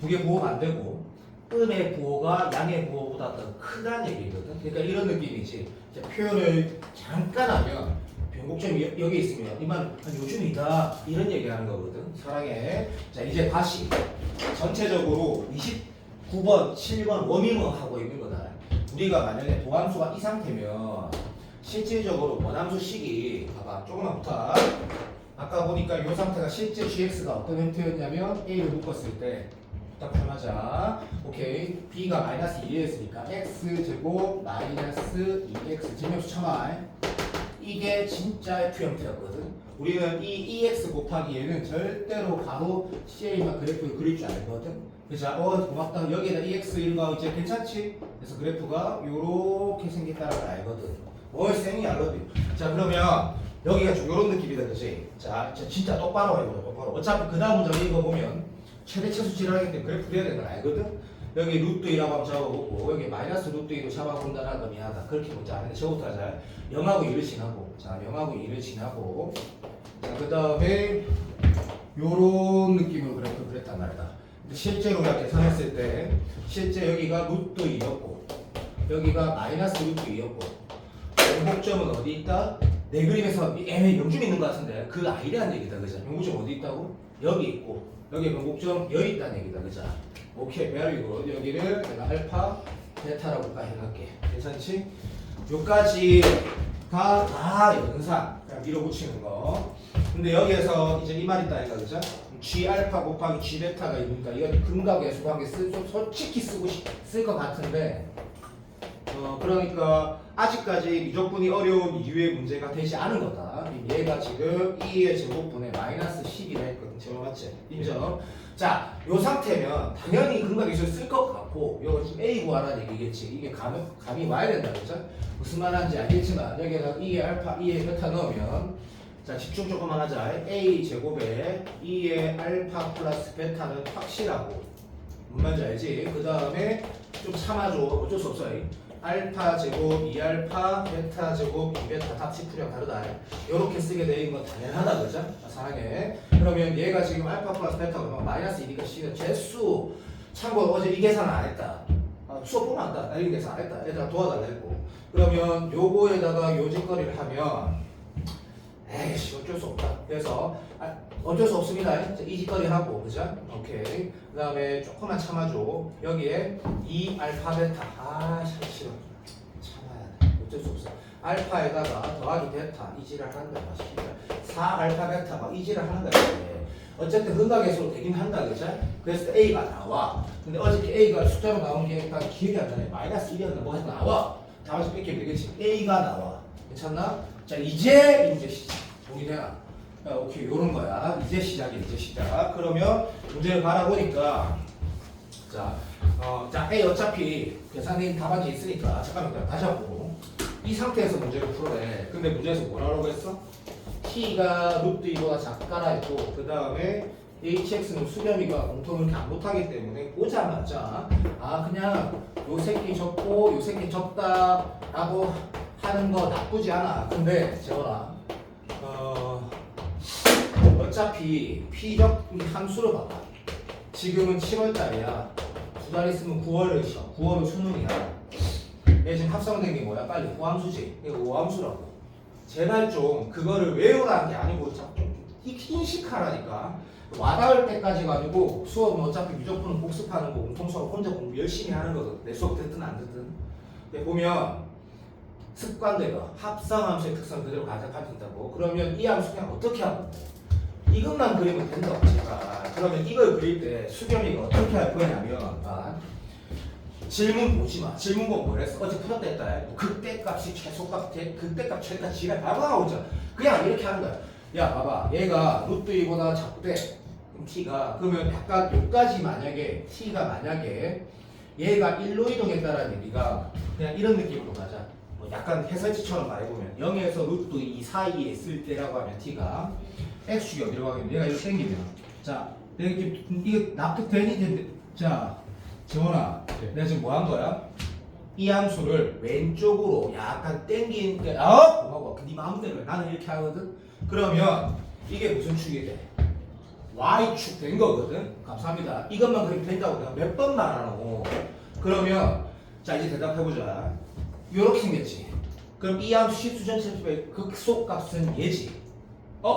두 개 부호가 안 되고 음의 부호가 양의 부호보다 더 크다는 얘기거든. 그러니까 이런 느낌이지. 표현을 잠깐 하면 변곡점이 여기 있으면 이만 요즘이다 이런 얘기하는 거거든. 사랑해. 자 이제 다시 전체적으로 29번, 7번 워밍업 하고 있는 거다. 우리가 만약에 도함수가 이 상태면 실질적으로 원함수식이 봐봐 조금만 붙어. 아까 보니까 이 상태가 실제 gx가 어떤 형태였냐면 a를 묶었을 때 딱 표현하자. 오케이. b가 마이너스 2였으니까 x 제곱 마이너스 2x 제곱수 참아. 이게 진짜 F 형태였거든. 우리는 이 EX 곱하기 얘는 절대로 바로 CA만 그래프를 그릴 줄 알거든. 그죠? 고맙다. 여기에다 EX 이런 거 이제 괜찮지? 그래서 그래프가 요렇게 생겼다는 걸 알거든. 쌤이 알거든. 자, 그러면 여기가 좀 요런 느낌이다. 그지? 자, 진짜 똑바로 해보자. 똑바로. 어차피 그 다음 문장 이거 보면 최대 최소치를 하기 때문에 그래프 그려야 되는 걸 알거든. 여기 루트 2라고 한번 잡아보고 여기 마이너스 루트 2로 잡아본다는 거 미안하다. 그렇게 먼저 안 했는데 저부터 하자. 0하고 2를 지나고 자 0하고 2를 지나고 자 그 다음에 요런 느낌으로 그래프 그렸단 말이다. 실제로 우리가 계산했을 때 실제 여기가 루트 2였고 여기가 마이너스 루트 2였고 변곡점은 어디 있다? 내 그림에서 애매히 명중 있는 것 같은데 그 아니라는 얘기다 그죠? 변곡점 어디 있다고? 여기 있고 여기 변곡점 여기 있다는 얘기다 그죠? 오케이 very good. 여기를 내가 알파 베타라고 해놓을게. 괜찮지? 요까지가 다 연산 그냥 밀어붙이는 거. 근데 여기에서 이제 이 말 있다니까 그죠? G 알파 곱하기 G 베타가 있으니까 이건 근각의 수관계 솔직히 쓸 것 같은데 그러니까 아직까지 미적분이 어려운 이유의 문제가 되지 않은 거다. 얘가 지금 2의 제곱분의 마이너스 10이라 했거든. 제가 맞지? 인정. 자, 요 상태면 당연히 근각에서 쓸 것 같고 이거 지금 A 구하라는 얘기겠지. 이게 감이 와야 된다 그죠? 무슨 말하는지 알겠지만 여기에다 2의 알파, 2의 베타 넣으면 자 집중 조금만 하자. A 제곱에 2의 알파 플러스 베타는 확실하고 뭔 말인지 알지? 그 다음에 좀 참아줘. 어쩔 수 없어. 알파 제곱 2알파 베타 제곱 2베타 답식풀이랑 다르다. 이렇게 쓰게 되는 건 당연하다 그죠? 사랑해. 그러면 얘가 지금 알파 플러스 베타가 마이너스 1이니까 C가 제수. 참고로 어제 이 계산을 안 했다. 수업 보면 안다. 이 계산 안 했다. 얘들아 도와달라 했고. 그러면 요거에다가 요짓거리를 하면 에이씨 어쩔 수 없다. 그래서 어쩔 수 없습니다. 이 짓거리 하고 그죠? 오케이. 그 다음에 조금만 참아줘. 여기에 2 알파 베타 참 싫어. 참아야 돼. 어쩔 수 없어. 알파에다가 더하기 베타 이지를 하는 거야. 4 알파 베타 막 이지를 하는 거야. 어쨌든 근각에서 되긴 한다 그죠? 그래서 A가 나와. 근데 어저께 A가 숫자로 나온 게 일단 기억이 안 나네. 마이너스 1이었나 뭐 해서 나와. 다음에서 뺏기면 되겠지. A가 나와. 괜찮나? 자 이제 동의되나? 오케이 요런 거야. 이제 시작이야. 이제 시작. 그러면 문제를 바라보니까 자 A 어차피 계산된 답안지 있으니까 잠깐만 다시 한번 이 상태에서 문제를 풀어내. 근데 문제에서 뭐라고 했어? T가 루트 2보다 작다라 했고 그 다음에 HX는 수렴이가 공통을 이렇게 안 못하기 때문에 보자마자 그냥 요 새끼 적고 요 새끼 적다라고 하는 거 나쁘지 않아. 근데 재원아 어차피 P적 함수를 봐봐. 지금은 7월달이야. 두 달 있으면 9월을 쉬어. 9월은 수능이야. 얘 지금 합성된 게 뭐야? 빨리 호함수지. 이거 호함수라고. 제발 좀 그거를 외우라는 게 아니고 좀 인식하라니까. 와닿을 때까지 가지고 수업은 어차피 무조건 복습하는 거, 공통수업 혼자 공부 열심히 하는 거거든. 내 수업 듣든 안 듣든. 근데 보면 습관대가 합성함수의 특성 그대로 가져가진다고. 그러면 이 함수 그냥 어떻게 하면 돼? 이것만 그리면 된다고 제가. 그러면 이걸 그릴 때 수겸이가 어떻게 할 거냐면 질문 보지 마. 질문 보고 뭐랬어? 어제 풀었다 했다. 극대값이 최소값, 극대값, 최대값 지랄 바보가 오잖아. 그냥 이렇게 하는 거야. 야 봐봐. 얘가 루트 2보다 작대. 그럼 T가 그러면 약간 여기까지 만약에 T가 만약에 얘가 1로 이동했다라는 얘기가 그냥 이런 느낌으로 가자. 약간 해설지처럼 말해보면 0에서 루트 2 사이에 있을 때라고 하면 T가 X축이 어디로 가겠냐? 얘가 이렇게 당기면 자 내가 지금 이게 납득되니? 자 재원아 내가 지금 뭐 한 거야? 이 함수를 왼쪽으로 약간 당긴 게 고마워. 네 마음대로 나는 이렇게 하거든? 그러면 이게 무슨 축이 돼? Y축 된 거거든? 감사합니다. 이것만 그리면 된다고 내가 몇 번 말하노. 그러면 자 이제 대답해보자. 요렇게 생겼지. 그럼 이 함수 실수 전체의 극소값은 얘지.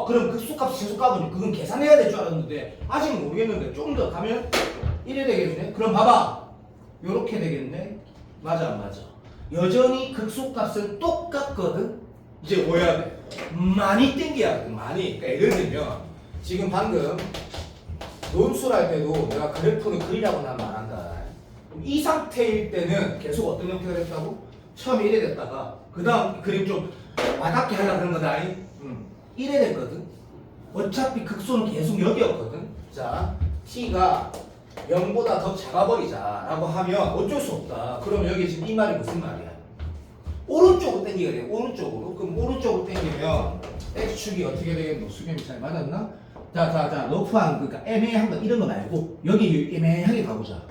그럼 극소값 최소값은 그건 계산해야 될 줄 알았는데 아직 모르겠는데 좀 더 가면 이래 되겠네. 그럼 봐봐. 요렇게 되겠네. 맞아 안 맞아? 여전히 극소값은 똑같거든. 이제 뭐 해야 돼? 많이 땡겨야 돼. 많이. 그러니까 예를 들면 지금 방금 논술 할 때도 내가 그래프는 그리라고 난 말한다. 이 상태일 때는 계속 어떤 형태가 됐다고? 처음에 이래 됐다가 그 다음 그림 좀 와닿게 하려고 그런 거다. 이래 됐거든. 어차피 극소는 계속 여기였거든. 자, T가 0보다 더 작아버리자 라고 하면 어쩔 수 없다. 그럼 여기 지금 이 말이 무슨 말이야? 오른쪽으로 당기게 돼. 오른쪽으로. 그럼 오른쪽으로 당기면 X축이 어떻게 되겠노? 수렴이 잘 맞았나? 자, 러프한 그러니까 애매한 거 이런 거 말고 여기 애매하게 가보자.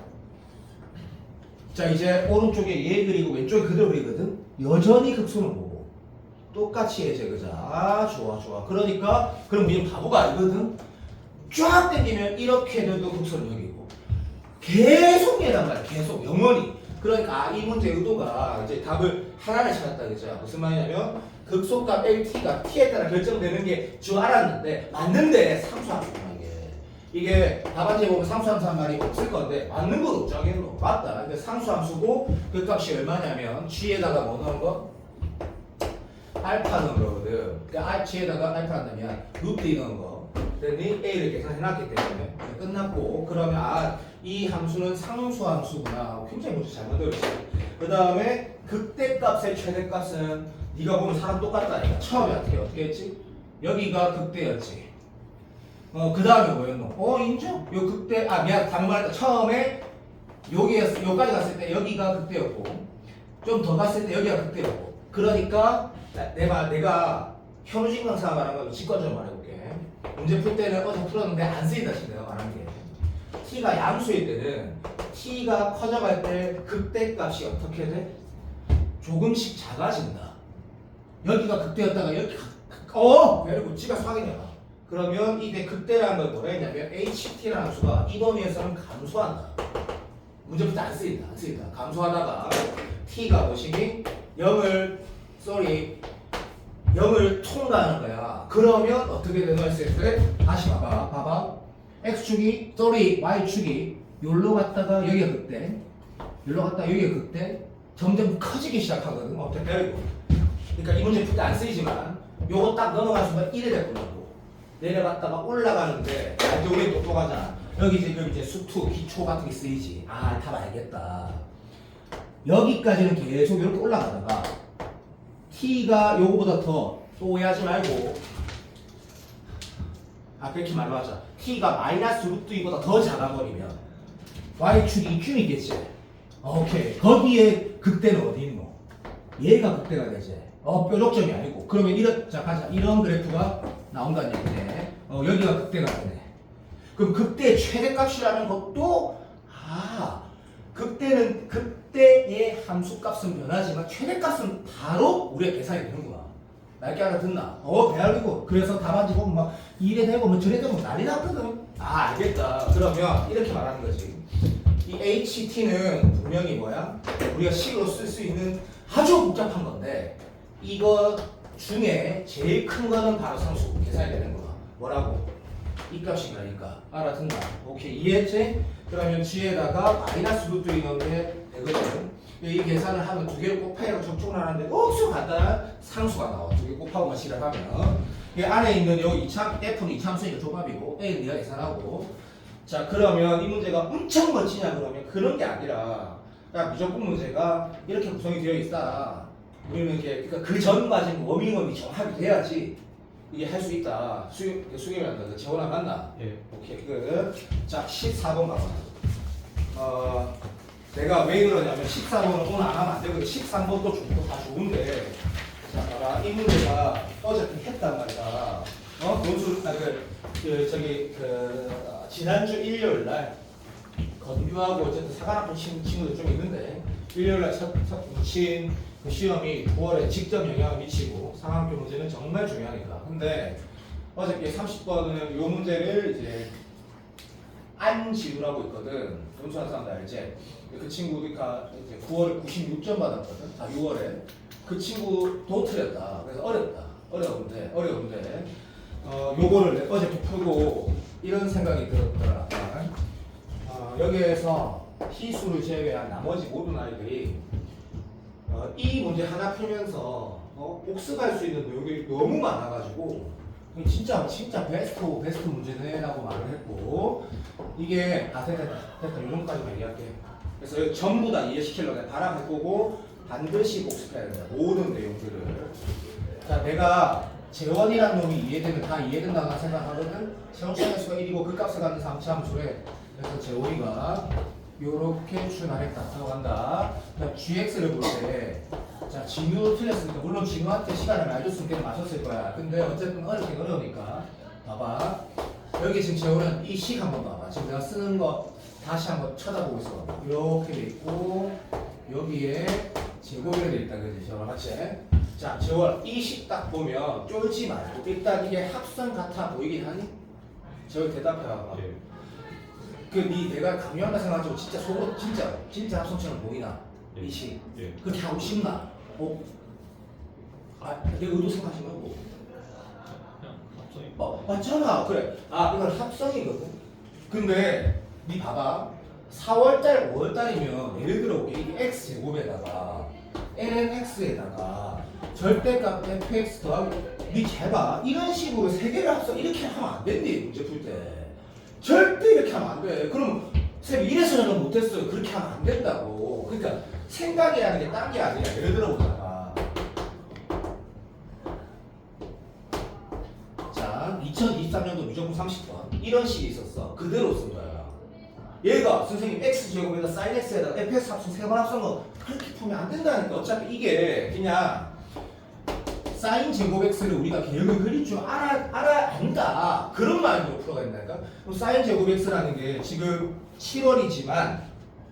자 이제 오른쪽에 얘 그리고 왼쪽에 그대로 그리거든. 여전히 극소는 보고 똑같이 해제 그자. 좋아. 그러니까 그럼 우리는 바보가 아니거든. 쫙 당기면 이렇게 돼도 극소는 여기고 계속 얘란 말이야. 계속 영원히. 그러니까 이 문제 의도가 이제 답을 하나를 찾았다 그죠? 무슨 말이냐면 극소값 LT가 T에 따라 결정되는 게 줄 알았는데 맞는데 상수함수구나 이게 답안지에 보면 상수함수란 말이 없을 건데 맞는 건 없죠. 하긴 맞다. 근데 상수함수고 그 값이 얼마냐면 G에다가 뭐 넣은 거? 알파 넣은 거거든. 그러니까 G에다가 알파 한다면 루트 넣은 거. 그랬더니 A를 계산해놨기 때문에 끝났고 그러면 이 함수는 상수함수구나. 굉장히 문제 잘 만들었지. 그 다음에 극대값의 최대값은 네가 보면 사람 똑같다니까. 처음에 어떻게 했지? 여기가 극대였지. 그 다음에 뭐였노? 인정? 요 극대, 미안, 다른 말 했다. 처음에 여기까지 갔을 때 여기가 극대였고, 좀 더 갔을 때 여기가 극대였고. 그러니까, 내가 현우진강사 말한 거 직관적으로 말해볼게. 문제 풀 때는 어제 풀었는데 안 쓰인다, 지금 내가 말한 게. T가 양수일 때는 T가 커져갈 때 극대값이 어떻게 돼? 조금씩 작아진다. 여기가 극대였다가 여기가, 그리고 G가 수학이냐. 그러면 이게 극대라는 걸 뭐라 했냐면 HT라는 수가 이 범위에서는 감소한다. 문제부터 안 쓰인다. 감소하다가 T가 무엇이니? 0을 통과하는 거야. 그러면 어떻게 되노 했을 때 다시 봐봐. X축이 Y축이 여기로 갔다가 여기가 극대, 여기로 갔다가 여기가 극대, 점점 커지기 시작하거든. 어떻게 이거? 그러니까 이 문제 풀 때 안 쓰이지만 요거 딱 넘어가는 순간 1이 됐구나. 내려갔다가 올라가는데 이제 우리 똑똑하잖아. 여기 지금 이제 수투, 기초 같은 게 쓰이지. 답 알겠다. 여기까지는 계속 이렇게 올라가다가 T가 요거보다 더 또 오해하지 말고 그렇게 말하자. T가 마이너스 루트 2보다 더 작아버리면 Y축이 이쯤 있겠지. 오케이. 거기에 극대는 어디 있노? 얘가 극대가 되지. 뾰족점이 아니고. 그러면 이런 그래프가 나온다는 얘기네. 여기가 극대가 되네. 그럼 극대의 최대값이라는 것도 극대의 함수값은 변하지만 최대값은 바로 우리가 계산이 되는구나. 맑게 알아듣나? 배알이고. 그래서 답안지 보면 막 이래 되고 뭐 저래 되고 난리 났거든. 알겠다. 그러면 이렇게 말하는 거지. 이 HT는 분명히 뭐야? 우리가 식으로 쓸 수 있는 아주 복잡한 건데 이거 중에 제일 큰 거는 바로 상수 계산이 되는 거야. 뭐라고? 이 값이라니까. 알아듣나? 오케이, 이해했지? 그러면 G에다가 마이너스 루트 넣는 게 되거든. 이 계산을 하면 두 개를 곱하기로 적중을 하는데 억수 간단한 상수가 나와. 두 개 곱하고만 실행하면 이 안에 있는 여기 F는 이참수니까 조밥이고 A는 네가 계산하고. 자, 그러면 이 문제가 엄청 멋지냐 그러면 그런 게 아니라 무조건 문제가 이렇게 구성이 되어 있다. 우리는 이렇게 그러니까 그 전 과정 워밍업이 정확하게 돼야지 이게 할 수 있다. 수경이 한다. 재원아 맞나? 예. 오케이. 자, 14번 봐봐. 내가 왜 그러냐면 14번은 오늘 안 하면 안 되거든. 13번도 좋고 다 좋은데. 자, 봐봐. 이 문제가 어저께 했단 말이야. 지난주 일요일 날 건규하고 어쨌든 사관학교 친구들 좀 있는데 일요일 날 붙인 그 시험이 9월에 직접 영향을 미치고 상학교 문제는 정말 중요하니까. 근데 어저께 30번은 요 문제를 이제 안지우라고 있거든. 점수하는 사람들 알지? 그 친구가 이제 9월에 96점 받았거든. 6월에 그 친구도 틀렸다. 그래서 어려운데 요거를 어저께 풀고 이런 생각이 들었더라. 여기에서 희수를 제외한 나머지 모든 아이들이 이 문제 하나 풀면서 복습할 수 있는 내용이 너무 많아가지고 진짜 베스트 문제네라고 말을 했고 이게 됐다 요런까지만 얘기할게. 그래서 전부 다 이해시키려고 내가 바람할 거고 반드시 복습해야 된다. 모든 내용들을. 자, 내가 재원이라는 놈이 이해되면 다 이해된다고 생각하거든. 재원의 수가 1이고 그 값을 갖는 3차 함수래. 그래서 재원이가 요렇게 출발했다고 한다. 그다음 GX를 볼 때, 자, 진우 틀렸으니까 물론 진우한테 시간을 많이 줬으면 걔는 맞췄을 거야. 근데 어쨌든 어려우니까 봐봐. 여기 지금 재원은 이 식 한번 봐봐. 지금 내가 쓰는 거 다시 한번 쳐다보고 있어. 이렇게 돼 있고 여기에 제곱이 돼 있다, 그지? 재원 맞지? 자, 재원 이 식 딱 보면 쫄지 말고 일단 이게 합성 같아 보이긴 하니? 재원 대답해봐. 내가 강요한다 생각하고 진짜 속으로 진짜 합성처럼 보이나? 예. 이식. 예. 그렇게 하고 싶나? 내 의도 생각하신 거고. 그냥 합성이. 맞잖아. 그래. 이건 합성이거든. 근데 니 봐봐. 4월달, 5월달이면 예를 들어 이게 x 제곱에다가 lnx에다가 절대값 fx 더하기 니 잘 봐. 이런 식으로 세 개를 합성 이렇게 하면 안 된대 문제 풀 때. 절대 이렇게 하면 안 돼. 그럼 쌤 이래서 저는 못했어요. 그렇게 하면 안 된다고. 그러니까 생각이라는 게 딴 게 아니야. 예를 들어 보자가. 자, 2023년도 무조건 30번 이런 식이 있었어. 그대로 쓴 거야. 얘가 선생님 x제곱에다 sin x에다 fx 합성 세 번 합성은 그렇게 풀면 안 된다니까. 어차피 이게 그냥 sin 제곱 x를 우리가 개혁을 그릴 줄 안다. 그런 마인드로 풀어야 된다니까. 그럼 sin 제곱 x라는 게 지금 7월이지만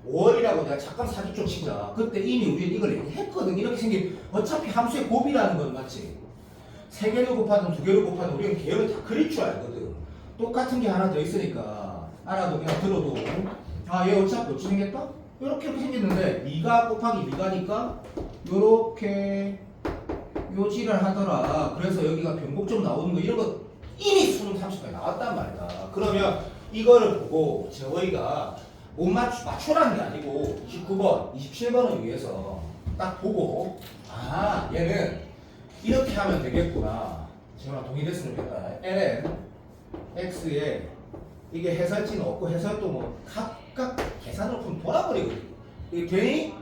5월이라고 내가 잠깐 사기 좀 치자. 그때 이미 우리는 이걸 얘기했거든. 이렇게 생긴 어차피 함수의 곱이라는 건 맞지? 3개를 곱하든 2개를 곱하든 우리는 개혁을 다 그릴 줄 알거든. 똑같은 게 하나 더 있으니까 알아도 그냥 들어도 얘 어차피 어찌 생겼다? 이렇게 생겼는데 미가 곱하기 미가니까 요렇게 요지를 하더라. 그래서 여기가 변곡점 나오는 거 이런 거 이미 수능 30번에 나왔단 말이다. 그러면 이거를 보고 저희가 못 맞추라는 게 아니고 29번, 27번을 위해서 딱 보고 얘는 이렇게 하면 되겠구나. 제가 동의됐으면 좋겠다. ln x에 이게 해설지는 없고 해설도 뭐 각각 계산을 풀면 돌아버리거든. 이게 괜히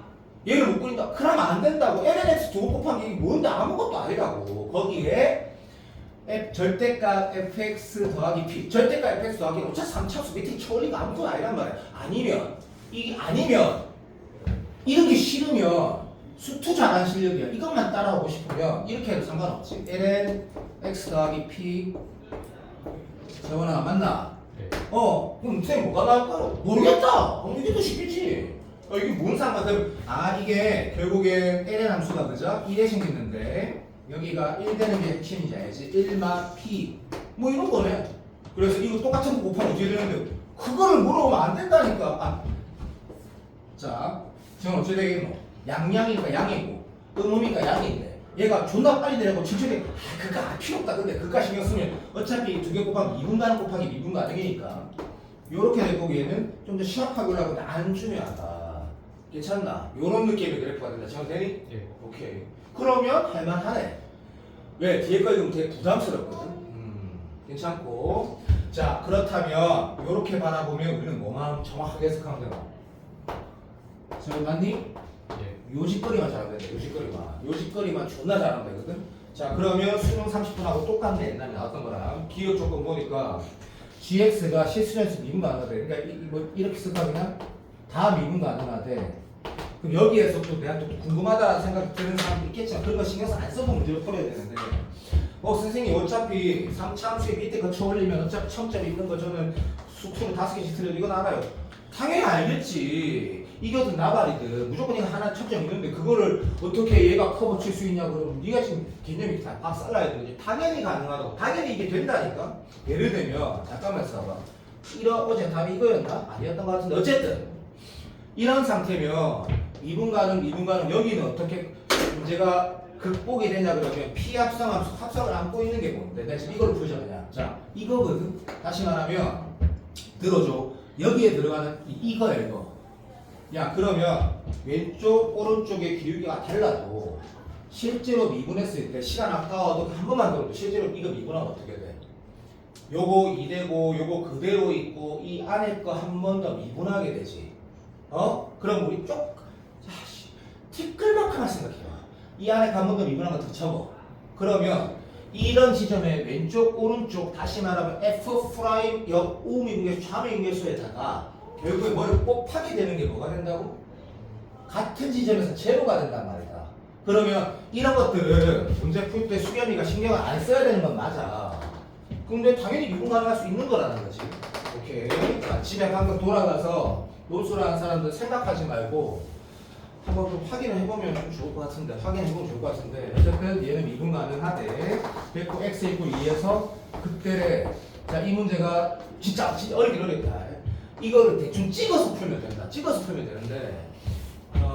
얘를 못 그린다. 그러면 안 된다고. lnx 두 번 곱한 게 뭔데 아무것도 아니라고. 거기에 절대값 fx 더하기 p. 절대값 fx 더하기 어차피 3차수 밑에 처리가 아무것도 아니란 말이야. 아니면 이런 게 싫으면 수투 잘하는 실력이야. 이것만 따라오고 싶으면 이렇게 해도 상관없지. ln x 더하기 p. 재원아 맞나? 네. 그럼 선생님 뭐가 나올까요? 모르겠다. 이게 더 쉽겠지. 이게 뭔 상관은? 이게 결국에 ln 함수가 그죠? 1에 생겼는데 여기가 1 되는 게 핵심이지 알지? 1마 p 뭐 이런 거네. 그래서 이거 똑같은 거 곱하면 어떻게 되는데 그거를 물어보면 안 된다니까. 자, 지금 어떻게 되겠노? 양양이니까 양이고 음음이니까 양인데 얘가 존나 빨리 되려고 질척해. 그거 필요 없다. 근데 그거 신경 쓰면 어차피 2개 곱하면 2분 가능 곱하기 2분 가능이니까 요렇게 될 거고 얘는 좀 더 시합하게 하려고 안 중요하다. 괜찮나? 요런 느낌의 그래프가 된다. 잘 되니? 예. 오케이. 그러면 할만하네. 왜? 뒤에 거 읽으면 되게 부담스럽거든. 괜찮고. 자, 그렇다면 요렇게 바라보면 우리는 뭐만 정확하게 해석하면 되나? 잘 맞니? 예. 요식거리만 잘하면 된다. 요식거리만 존나 잘하면 되거든. 자, 그러면 수능 30분하고 똑같네. 옛날에 나왔던 거랑 기억 조건 보니까 gx가 실수전에서 미분 가능하대. 그러니까 이렇게 쓸까 그냥 다 미분 가능하대. 그럼 여기에서 또 내가 또 궁금하다는 생각이 드는 사람도 있겠지만 그런 거 신경 안 써도 문제를 풀어야 되는데 선생님 어차피 3차 함수의 밑에 거쳐 올리면 어차피 청점이 있는 거 저는 수투로 5개씩 틀려도 이건 알아요. 당연히 알겠지. 이거든 나발이든 무조건 이거 하나 청점 있는데 그거를 어떻게 얘가 커버 칠 수 있냐 그러면 네가 지금 개념이 다 박살나야 되는데 당연히 가능하다고. 당연히 이게 된다니까. 예를 들면 잠깐만 있어봐. 어제 답이 이거였나? 아니었던 것 같은데 어쨌든 이런 상태면 미분 가능 여기는 어떻게 문제가 극복이 되냐 그러면 피합성함수 합성을 안고 있는 게 뭔데? 내가 지금 이걸 풀자 그냥. 자 이거거든. 다시 말하면 들어줘. 여기에 들어가는 이거야 이거. 야 그러면 왼쪽 오른쪽의 기울기가 달라도 실제로 미분했을 때 시간 아까워도 한 번만 들어도 실제로 이거 미분하면 어떻게 돼? 요거 2되고 요거 그대로 있고 이 안에 거 한 번 더 미분하게 되지. 그럼 우리 티끌만큼만 생각해봐. 이 안에 한 번 더 미분한 거 더 적어. 그러면 이런 지점에 왼쪽 오른쪽 다시 말하면 F' 역 우미분계수 좌미분계수에다가 결국에 뭐를 곱하게 되는 게 뭐가 된다고? 같은 지점에서 제로가 된단 말이다. 그러면 이런 것들은 문제 풀 때 수겸이가 신경을 안 써야 되는 건 맞아. 근데 당연히 미분 가능할 수 있는 거라는 거지. 오케이. 자, 집에 방금 돌아가서 논술을 하는 사람들 생각하지 말고 한번 좀 확인을 해보면 좀 좋을 것 같은데 확인해보면 좋을 것 같은데 어쨌든 얘는 미분 가능하대. 됐고 x 이퀄 2에서 그때 자 이 문제가 진짜 어렵긴 어렵다. 이거를 대충 찍어서 풀면 된다. 찍어서 풀면 되는데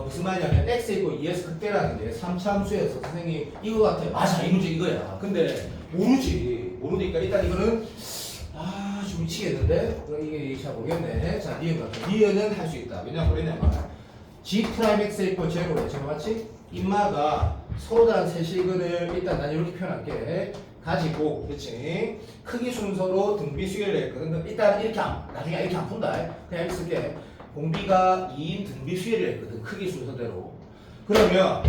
무슨 말이냐면 x 이고 2s 그때라는 게 3차함수에서 선생님 이거 같아. 맞아 이 문제 이거야. 근데 모르니까 일단 이거는 좀 미치겠는데 이게 잘 모르겠네. 자 니은은 할 수 있다. 왜냐면 g 프라임 x 이고 제로래. 제가 맞지? 인마가 서로 다른 세식을 일단 난 이렇게 표현할게. 가지고 그렇지 크기 순서로 등비 수열을 했거든. 그럼 일단 이렇게 나중에 이렇게 안 푼다. 그냥 이렇게 쓸게. 공비가 2인 등비 수열을 했거든. 크기 순서대로. 그러면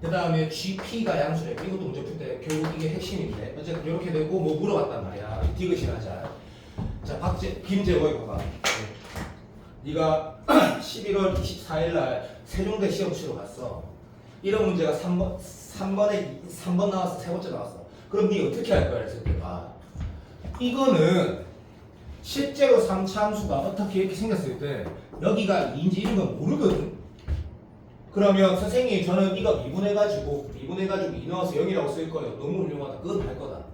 그 다음에 GP가 양수래. 이것도 문제 풀 때 결국 이게 핵심인데 어쨌든 이렇게 되고 뭐 물어봤단 말이야. 디귿이 하자. 자 김재호이 봐봐. 네가 11월 24일 날 세종대 시험 치러 갔어. 이런 문제가 3번 나왔어. 세 번째 나왔어. 그럼 네 어떻게 할 거야? 그랬을 때 이거는 실제로 3차 함수가 어떻게 이렇게 생겼을 때 여기가 2인지 이런 건 모르거든. 그러면 선생님 저는 이거 미분해가지고 2 넣어서 0이라고 쓸 거예요. 너무 훌륭하다. 그건 할 거다.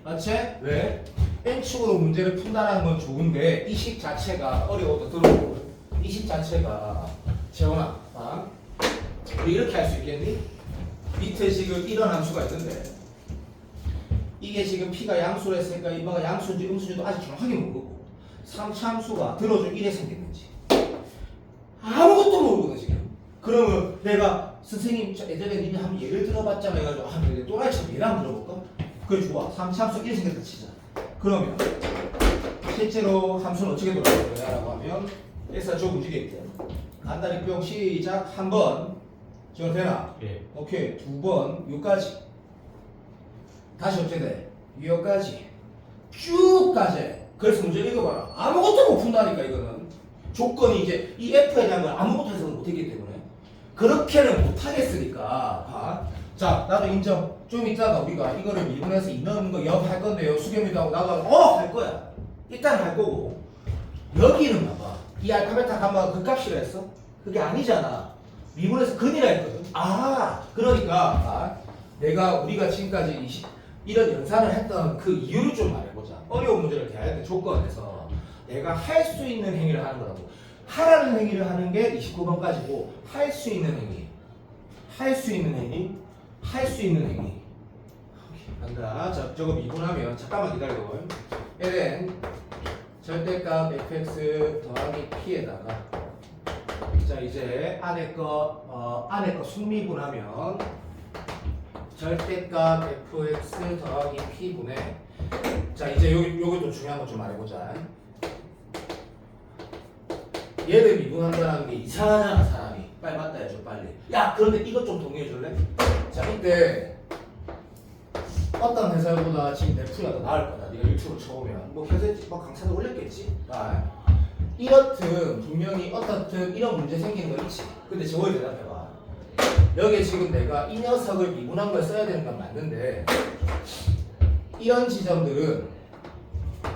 맞지? 왜? n축으로 문제를 푼다는 건 좋은데 이 식 자체가 어려워도 들어오고 이 식 자체가 재원아 우리 이렇게 할 수 있겠니? 밑에 지금 이런 함수가 있는데 이게 지금 p가 양수로 했으니까 이마가 양수인지 음수인지도 아직 정확하게 모르고 3차 함수가 들어줄 1에 생겼는지 아무것도 모르거든 지금. 그러면 내가 선생님 예전에 니네 한번 예를 들어봤잖아 해가지고 근데 또라이처럼 예를 한번 들어볼까? 그래 좋아. 3차 함수 1에 생겼다 치자. 그러면 실제로 함수는 어떻게 돌아갈 거야? 라고 하면 X가 저 움직일 때 간단히 뿅 시작. 한 번 지금 되나? 예. 오케이. 2번 여기까지 다시 어떻게 돼? 여기까지 쭉까지. 그래서 문제 읽어봐라. 아무것도 못 푼다니까 이거는. 조건이 이제 이 F에 대한 걸 아무것도 해석을 못했기 때문에 그렇게는 못하겠으니까 자 나도 인정. 좀 이따가 우리가 이거를 미분해서 2 넣는 거 역 할 건데요. 수겸이도 하고 나도 할 거야. 일단 할 거고 여기는 봐봐. 이 알파벳 감마가 그 값이라 했어? 그게 아니잖아. 미분해서 근이라 했거든. 그러니까 우리가 지금까지 이런 연산을 했던 그 이유를 좀 말해보자. 어려운 문제를 대할 때 조건에서 내가 할 수 있는 행위를 하는 거라고. 하라는 행위를 하는 게 29번까지고 할 수 있는 행위. 간다. 자, 저거 미분하면 잠깐만 기다려. ln 절대값 fx 더하기 p에다가 자 이제 안에 거 순미분하면 절대값 fx 더하기 p분의 자 이제 요것도 중요한 거 좀 말해보자. 얘를 미분한다는 게 이상하잖아 사람이. 빨리 맞다 해줘 빨리. 야 그런데 이것 좀 동의해 줄래? 자 이때 어떤 회사보다 지금 내 풀이가 더 나을 거다. 네가 유튜브 쳐보면 뭐 회사 강사도 올렸겠지. 이렇든 분명히 어떻든 이런 문제 생기는 거 있지. 근데 저거에 대답해봐. 여기에 지금 내가 이 녀석을 미분한 걸 써야 되는 건 맞는데 이런 지점들은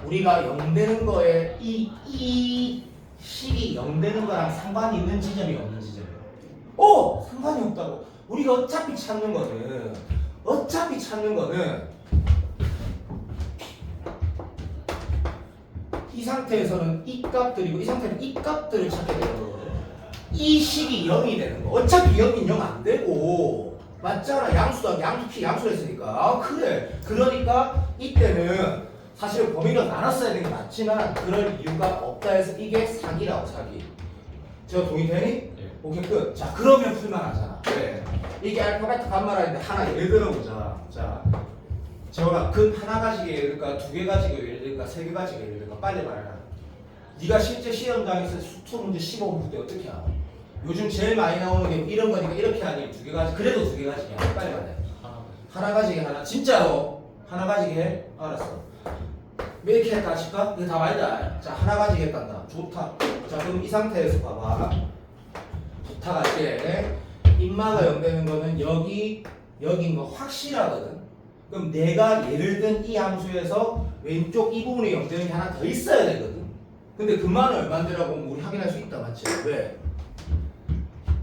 우리가 0 되는 거에 이 식이 0 되는 거랑 상관이 있는 지점이 없는 지점이에요. 상관이 없다고. 우리가 어차피 찾는 거는 이 상태에서는 이 값들이고 이 상태는 이 값들을 찾게 되는 거거든. 이 식이 0이 되는 거. 어차피 0인 0 안 되고 맞잖아. 양수다. 양수 P 양수를 했으니까. 그래. 그러니까 이때는 사실 범위가 나눴어야 되는 게 맞지만 그럴 이유가 없다 해서 이게 사기라고 사기. 제가 동의되니? 네. 오케이 끝. 자 그러면 풀만하잖아. 그래. 이게 알파벳 감마라인데 하나 예를 들어보자. 자 재원아 근 하나 가지게 예를 들까 2개 가지게 예를 들까 3개 가지게 예를 들까 빨리 말해라. 네가 실제 시험장에서 수투 문제 15분 때 어떻게 알아? 요즘 제일 많이 나오는 게 이런 거니까 이렇게 하니 2개 가지 그래도 2개 가지게 빨리 말해. 하나 가지게 하나 진짜로 하나 가지게 해? 알았어. 몇 개 했다 칠까? 이거 다 말이다. 자 하나 가지게 했단다. 좋다. 자 그럼 이 상태에서 봐봐. 부탁할게. 인마가 0 되는 거는 여기인 거 확실하거든. 그럼 내가 예를 든 이 함수에서 왼쪽 이 부분에 0 되는 게 하나 더 있어야 되거든. 근데 그만은 얼마인데라고 우리 확인할 수 있다 맞지? 왜?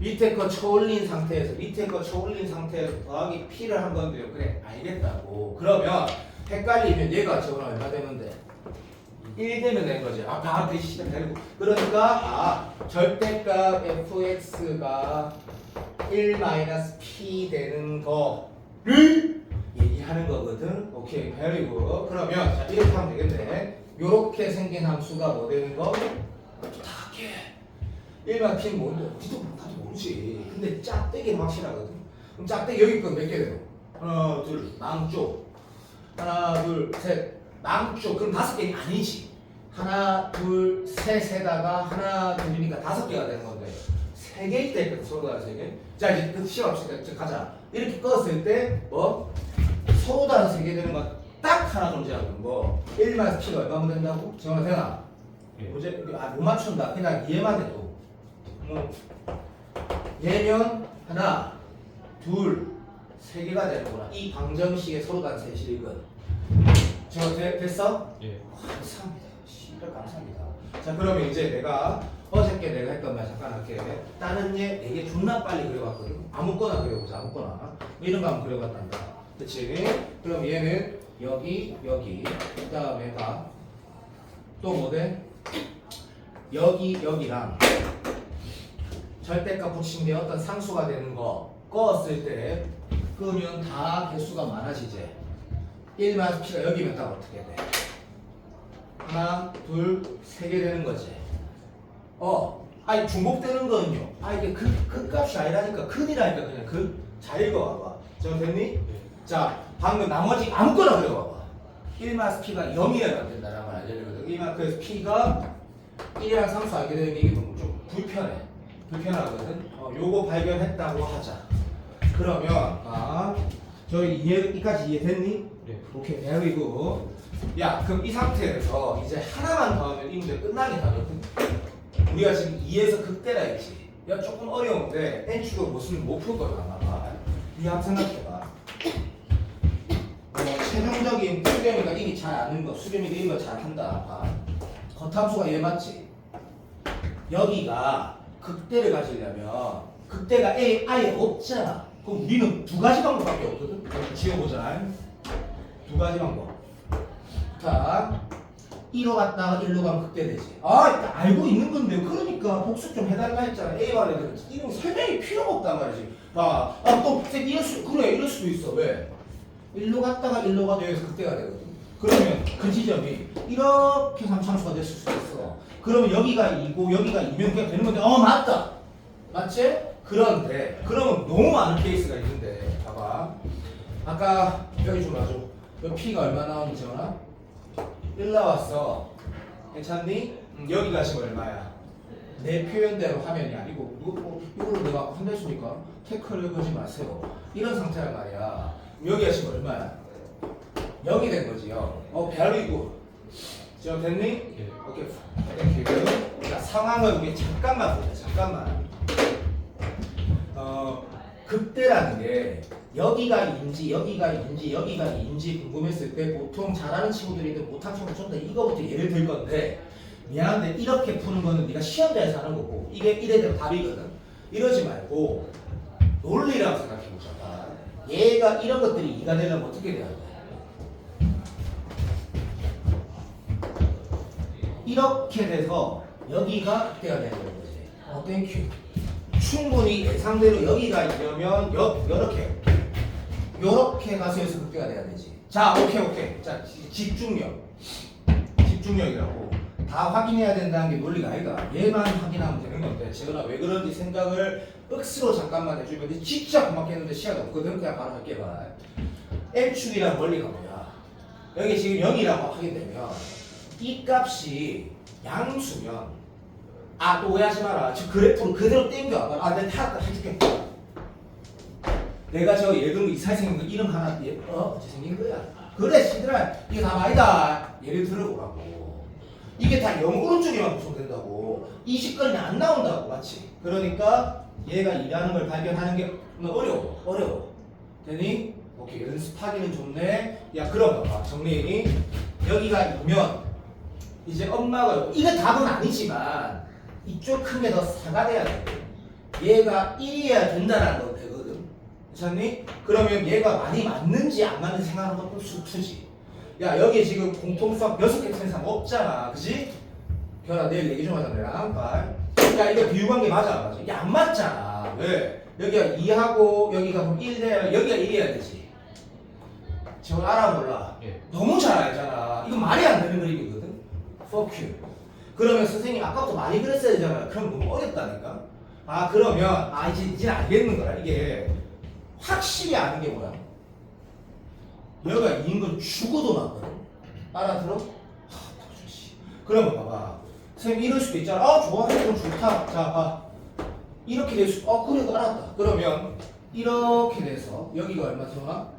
밑에 거 쳐올린 상태에서 더하기 p를 한 건데요. 그래 알겠다고. 그러면 헷갈리면 얘가 저거는 얼마 되는데? 1 되면 되는 거지. 아, 바로 대시 시작되고. 그러니까 절대값 fx가 1-p 되는 거를 얘기하는 거거든. 오케이, very good. 그러면 자, 이렇게 하면 되겠네. 요렇게 생긴 함수가 뭐 되는 거? 딱해. 1-p는 뭔데? 어디도 모르지. 근데 짝대기는 확실하거든. 그럼 짝대기 여기 건 몇 개 돼요? 하나, 둘, 망쪽. 하나, 둘, 셋. 망쪽. 그럼 5개는 아니지. 하나, 둘, 셋에다가 하나, 둘이니까 5개가 되는 건데 3개일 때 있거든, 서로가 3개. 자, 이제 그 시합시다. 이제 가자. 이렇게 껐을 때 뭐? 서로 다른 3개 되는 건 딱 하나 존재하는 거. 1-p가 얼마면 된다고? 정말 되나? 예. 못 맞춘다. 그냥 얘만 해도. 얘면 하나, 둘, 3개가 되는구나. 이 방정식의 서로 다른 세실이거든. 저 됐어? 예. 감사합니다. 씨발 감사합니다. 자, 그러면 이제 내가 어저께 내가 했던 말 잠깐 할게. 다른 얘 4개 존나 빨리 그려봤거든. 아무거나 그려보자. 아무거나. 이런 거 한번 그려봤단다. 그치? 그럼 얘는 여기, 그 다음에 봐. 또 뭐 돼? 여기, 여기랑 절대값 붙인 게 어떤 상수가 되는 거 껐을 때 끄면 다 개수가 많아지지. 1-p가 여기면 딱 어떻게 돼? 하나, 둘, 3개 되는 거지. 아니 중복되는 거는요. 이게 그 값이 아니라니까. 근이라니까. 그냥 잘 읽어봐봐. 저 됐니? 자, 방금 나머지 아무거나 그려봐봐. 1-p가 0이어야 된다는 걸 알려주거든. 1-p에서 p가 1이랑 상수 알게 되는 게 이게 좀 불편하거든. 요거 발견했다고 하자. 그러면 저희 이까지 이해됐니? 네. 오케이, very good. 야, 그럼 이 상태에서 이제 하나만 더 하면 이 문제 끝나긴 하거든. 우리가 지금 2에서 극대라 했지. 야, 조금 어려운데 n축을 못 풀 거야 아마. 이 한번 생각해봐. 최종적인 수렴이가 이미 잘 아는 거, 수렴이가 이미 잘 한다. 겉함수가 얘 맞지? 여기가 극대를 가지려면 극대가 아예 없잖아. 그럼 우리는 2가지 방법밖에 없거든. 지워보자. 2가지 방법. 자, 1로 갔다가 1로 가면 극대 되지. 알고 있는 건데요. 그러니까 복습 좀 해달라 했잖아. A 말에 이런 설명이 필요가 없단 말이지. 봐. 또 이럴 수도 있어. 왜? 1로 갔다가 1로 가도 여기서 극대가 되거든. 그러면 그 지점이 이렇게 삼차함수가 됐을 수도 있어. 그러면 여기가 2고 여기가 2면 그냥 되는 건데 맞다. 맞지? 그런데 그러면 너무 많은 케이스가 있는데 봐봐. 아까 여기 좀 봐줘. 여기 P가 얼마 나오는지 알아? 1 나왔어. 괜찮니? 여기가 지금 얼마야? 내 표현대로 화면이 아니고 이걸로 내가 혼냈으니까 태클을 걸지 마세요. 이런 상태란 말이야. 여기가 지금 얼마야? 0이 된 거지요. very good. 지금 됐니? 예. 오케이. 땡큐. 자, 상황을 우리 잠깐만 보자. 잠깐만. 극대라는 게 여기가 인지 궁금했을 때 보통 잘하는 친구들이든 못한 친구들 좀 더 이거부터 예를 들 건데 미안한데 이렇게 푸는 거는 네가 시험장에서 하는 거고 이게 이래대로 답이거든. 이러지 말고 논리라고 생각해보자. 얘가 이런 것들이 2가 되려면 어떻게 돼야 돼? 이렇게 돼서 여기가 극대가 되는 거지. 땡큐. 충분히 예상대로 여기가 이러면 요렇게 가서 여기서 극대가 돼야 되지. 자, 오케이. 자, 집중력이라고 다 확인해야 된다는 게 논리가 아니다. 얘만 확인하면 되는 건데 제가 왜 그런지 생각을 억수로 잠깐만 해주면 진짜 고맙겠는데 시간이 없거든. 그냥 바로 할게 봐. M축이란 원리가 뭐야? 여기 지금 0이라고 확인되면 이 값이 양수면 또 오해하지 마라. 지금 그래프로 그대로 땡겨. 내가 다 해줄게. 내가 저 예를 들면 이사에 생긴 거 이름 하나 생긴 거야. 그래 시들아 이게 다 아니다. 예를 들어보라고. 이게 다 0 오른쪽에만 구성된다고. 이 식권이 안 나온다고. 맞지? 그러니까 얘가 2라는 걸 발견하는 게 어려워. 되니? 오케이. 연습하기는 좋네. 야 그럼 봐봐. 정리. 여기가 2면 이제 엄마가 이거 답은 아니지만 이쪽 큰 게 더 4가 돼야 돼. 얘가 1이어야 된다는 건 되거든. 괜찮니? 그러면 얘가 많이 맞는지 안 맞는지 생각하는 것도 수투지. 야 여기 지금 공통수학 6개 틀린 사람 없잖아. 그지? 결아 내일 얘기 좀 하자 내랑. 야 이거 비유관계 맞아. 맞아. 이게 안 맞잖아. 왜? 여기가 2하고 여기가 그럼 1 돼야 여기가 1이어야 되지. 저걸 알아 몰라? 예. 너무 잘 알잖아. 이거 말이 안 되는 그림이거든. Fuck you. 그러면 선생님 아까부터 많이 그랬어야 되잖아. 그럼 너무 어렵다니까. 아 그러면 이제 알겠는 거야. 이게 확실히 아는 게 뭐야? 여기가 2인 건 죽어도 맞거든. 알아들어? 그러면 봐봐. 선생님 이럴 수도 있잖아. 좋아. 이건 좋다. 자 봐. 이렇게 될 수. 그래도 알았다. 그러면 이렇게 돼서 여기가 얼마 들어가?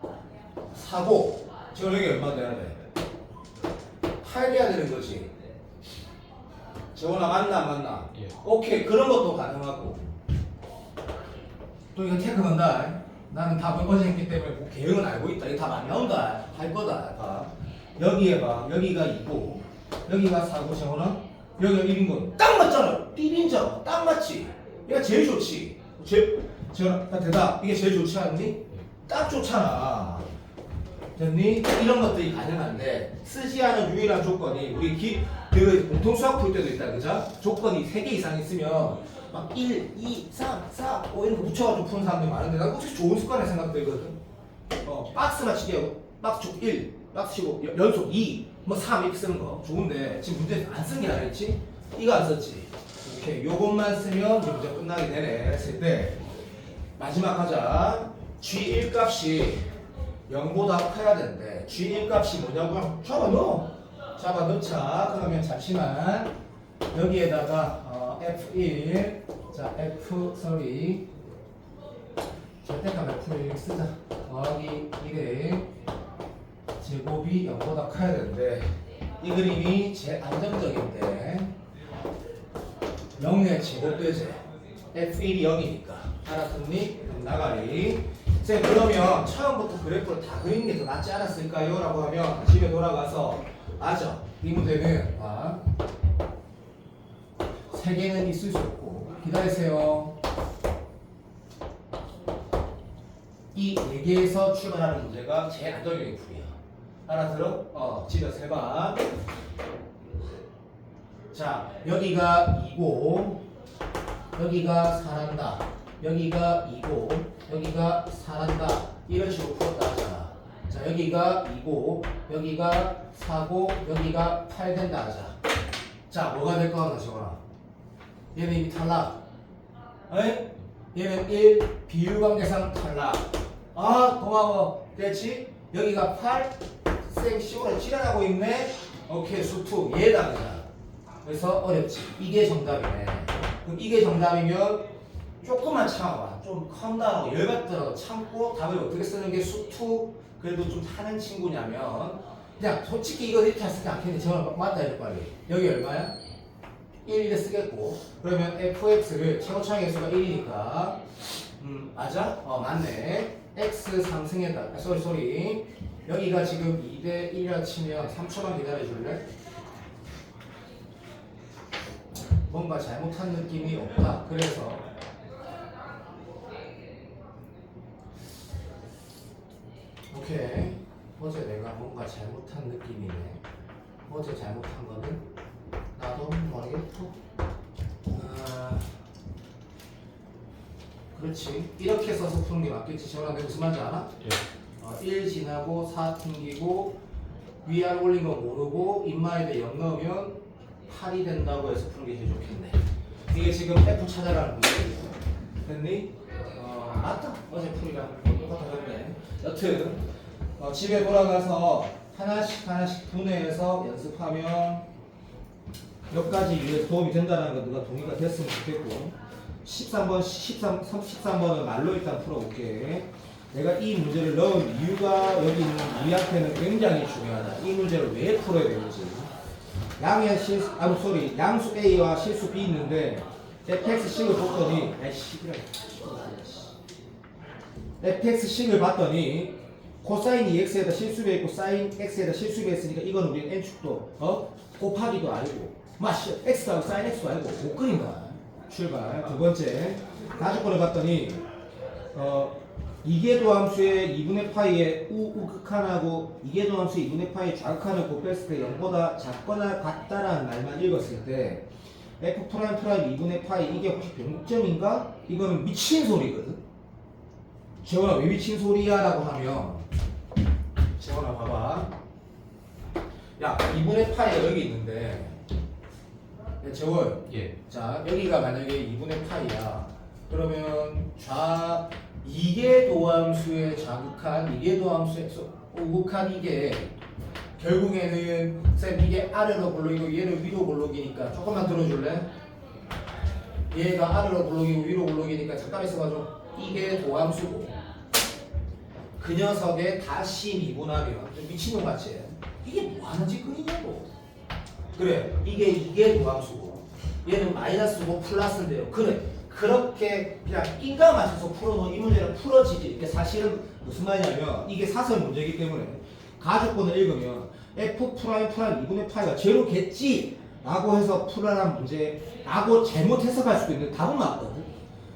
4고 지금 여기 얼마 돼야 돼? 8 돼야 되는 거지. 재원아 맞나 안 맞나? 예. 오케이 그런 것도 가능하고 또 이거 체크한다. 나는 답을 어제 했기 때문에 뭐 계획은 알고 있다. 이거 답 안 나온다. 할 거다. 봐. 여기에 봐. 여기가 2고 여기가 4고 재원아 여기가 1인 건 딱 맞잖아. 삐빈자 딱 맞지. 얘가 제일 좋지. 재원아 대답. 이게 제일 좋지 않니? 딱 좋잖아. 됐니? 이런 것들이 가능한데 쓰지 않은 유일한 조건이 우리 그 공통 수학 풀 때도 있다. 그죠? 조건이 3개 이상 있으면 막 1, 2, 3, 4, 5 이런 거 붙여가지고 푸는 사람들이 많은데 난 어떻게 좋은 습관에 생각되거든. 박스 맞추기 하고 박스 쪽 1, 박스 치고 연속 2, 뭐 3 이렇게 쓰는 거 좋은데 지금 문제 안 쓴 게 아니겠지? 이거 안 썼지? 오케이 요것만 쓰면 이제 문제 끝나게 되네 했을 때 마지막 하자. G1 값이 0보다 커야 되는데 G1 값이 뭐냐고요? 잡아 넣자. 그러면 잠시만 여기에다가 F1 자 F3 절대값 F1 쓰자. 더하기 1의 제곱이 0보다 커야 되는데 이 그림이 제일 안정적인데 0의 제곱되지. F1이 0이니까 알았니? 그럼 나가리. 쌤 그러면 처음부터 그래프를 다 그리는 게 더 낫지 않았을까요? 라고 하면 집에 돌아가서 맞아. 이 문제는 3개는 있을 수 없고 기다리세요. 이 4개에서 출발하는 문제가 제일 안정적인 풀이야. 알아들어? 집에서 해봐. 자 여기가 2고 여기가 4난다. 여기가 2고 여기가 4난다. 이런 식으로 풀었다 하자. 자 여기가 2고 여기가 4고 여기가 8 된다 하자. 자 뭐가 될 거 같나 지원아? 얘는 이미 탈락. 에이? 얘는 1 비율관계상 탈락. 고마워. 됐지? 여기가 8 쌤 시골에 지랄하고 있네. 오케이 수투 얘다 그냥. 그래서 어렵지. 이게 정답이네. 그럼 이게 정답이면 조금만 참아봐. 좀 컴다운하고 열받더라도 참고 답을 어떻게 쓰는 게 수투 그래도 좀 타는 친구냐면 그냥 솔직히 이거 이렇게 쓰지 않겠니? 저걸 맞다 이래 빨리. 여기 얼마야? 1을 쓰겠고 그러면 fx를 최고차항의 수가 1이니까 맞아? 맞네. x 상승했다. 쏘리 여기가 지금 2대 1이라 치면 3초만 기다려줄래? 뭔가 잘못한 느낌이 없다. 그래서 오케이. 어제 내가 뭔가 잘못한 느낌이네. 어제 잘못한 거는 나도 모르겠고. 그렇지. 이렇게 써서 푸는 게 맞겠지. 저랑 내가 무슨 말인지 알아? 예. 1 지나고 4 튕기고 위아래 올린 거 모르고 입마에다 0 넣으면 8이 된다고 해서 푸는 게 제일 좋겠네. 이게 지금 F 찾아라는 문제지. 됐니? 맞다. 어제 풀이랑 똑같아졌네. 여튼 집에 돌아가서 하나씩 분해해서 연습하면 몇 가지 이유에서 도움이 된다는 거 누가 동의가 됐으면 좋겠고 13번은 말로 일단 풀어볼게. 내가 이 문제를 넣은 이유가 여기 있는 우리한테는 굉장히 중요하다. 이 문제를 왜 풀어야 되는지. 양수 A와 실수 B 있는데 fx식을 봤더니 fx식을 봤더니 코사인 2x에다 실수배 있고 사인 x에다 실수배 있으니까 이건 우리는 n축도 곱하기도 알고 x하고 사인 x도 알고 못 그린다. 출발. 두 번째 다주권을 봤더니 이계도함수의 2분의 파이의 우극한하고 이계도함수의 2분의 파이의 좌극한을 곱했을 때 0보다 작거나 같다라는 말만 읽었을 때 F 프라임 2분의 파이 이게 혹시 변곡점인가? 이거는 미친 소리거든. 재원아 왜 미친 소리야? 라고 하면 재원아 봐봐. 야 2분의 파이가 여기 있는데 야, 재원 예. 자 여기가 만약에 2분의 파이야. 그러면 이계도함수의 좌극한 이계도함수의 우극한 이게 결국에는 쌤 이게 아래로 볼록이고 얘는 위로 볼록이니까 조금만 들어줄래? 얘가 아래로 볼록이고 위로 볼록이니까 잠깐 있어가지고 이게 도함수고 그 녀석의 다시 미분하면 좀 미친놈 같지? 이게 뭐하는 짓거리냐고. 그래 이게 도함수고 얘는 마이너스고 플러스인데요. 그래 그렇게 그냥 낀가 맞춰서 풀어놓은 이 문제는 풀어지지. 이게 사실은 무슨 말이냐면 이게 사설 문제이기 때문에 가족권을 읽으면 F 프라임 2분의 파이가 제로겠지 라고 해서 풀어란 문제라고 잘못 해석할 수도 있는데 답은 맞거든.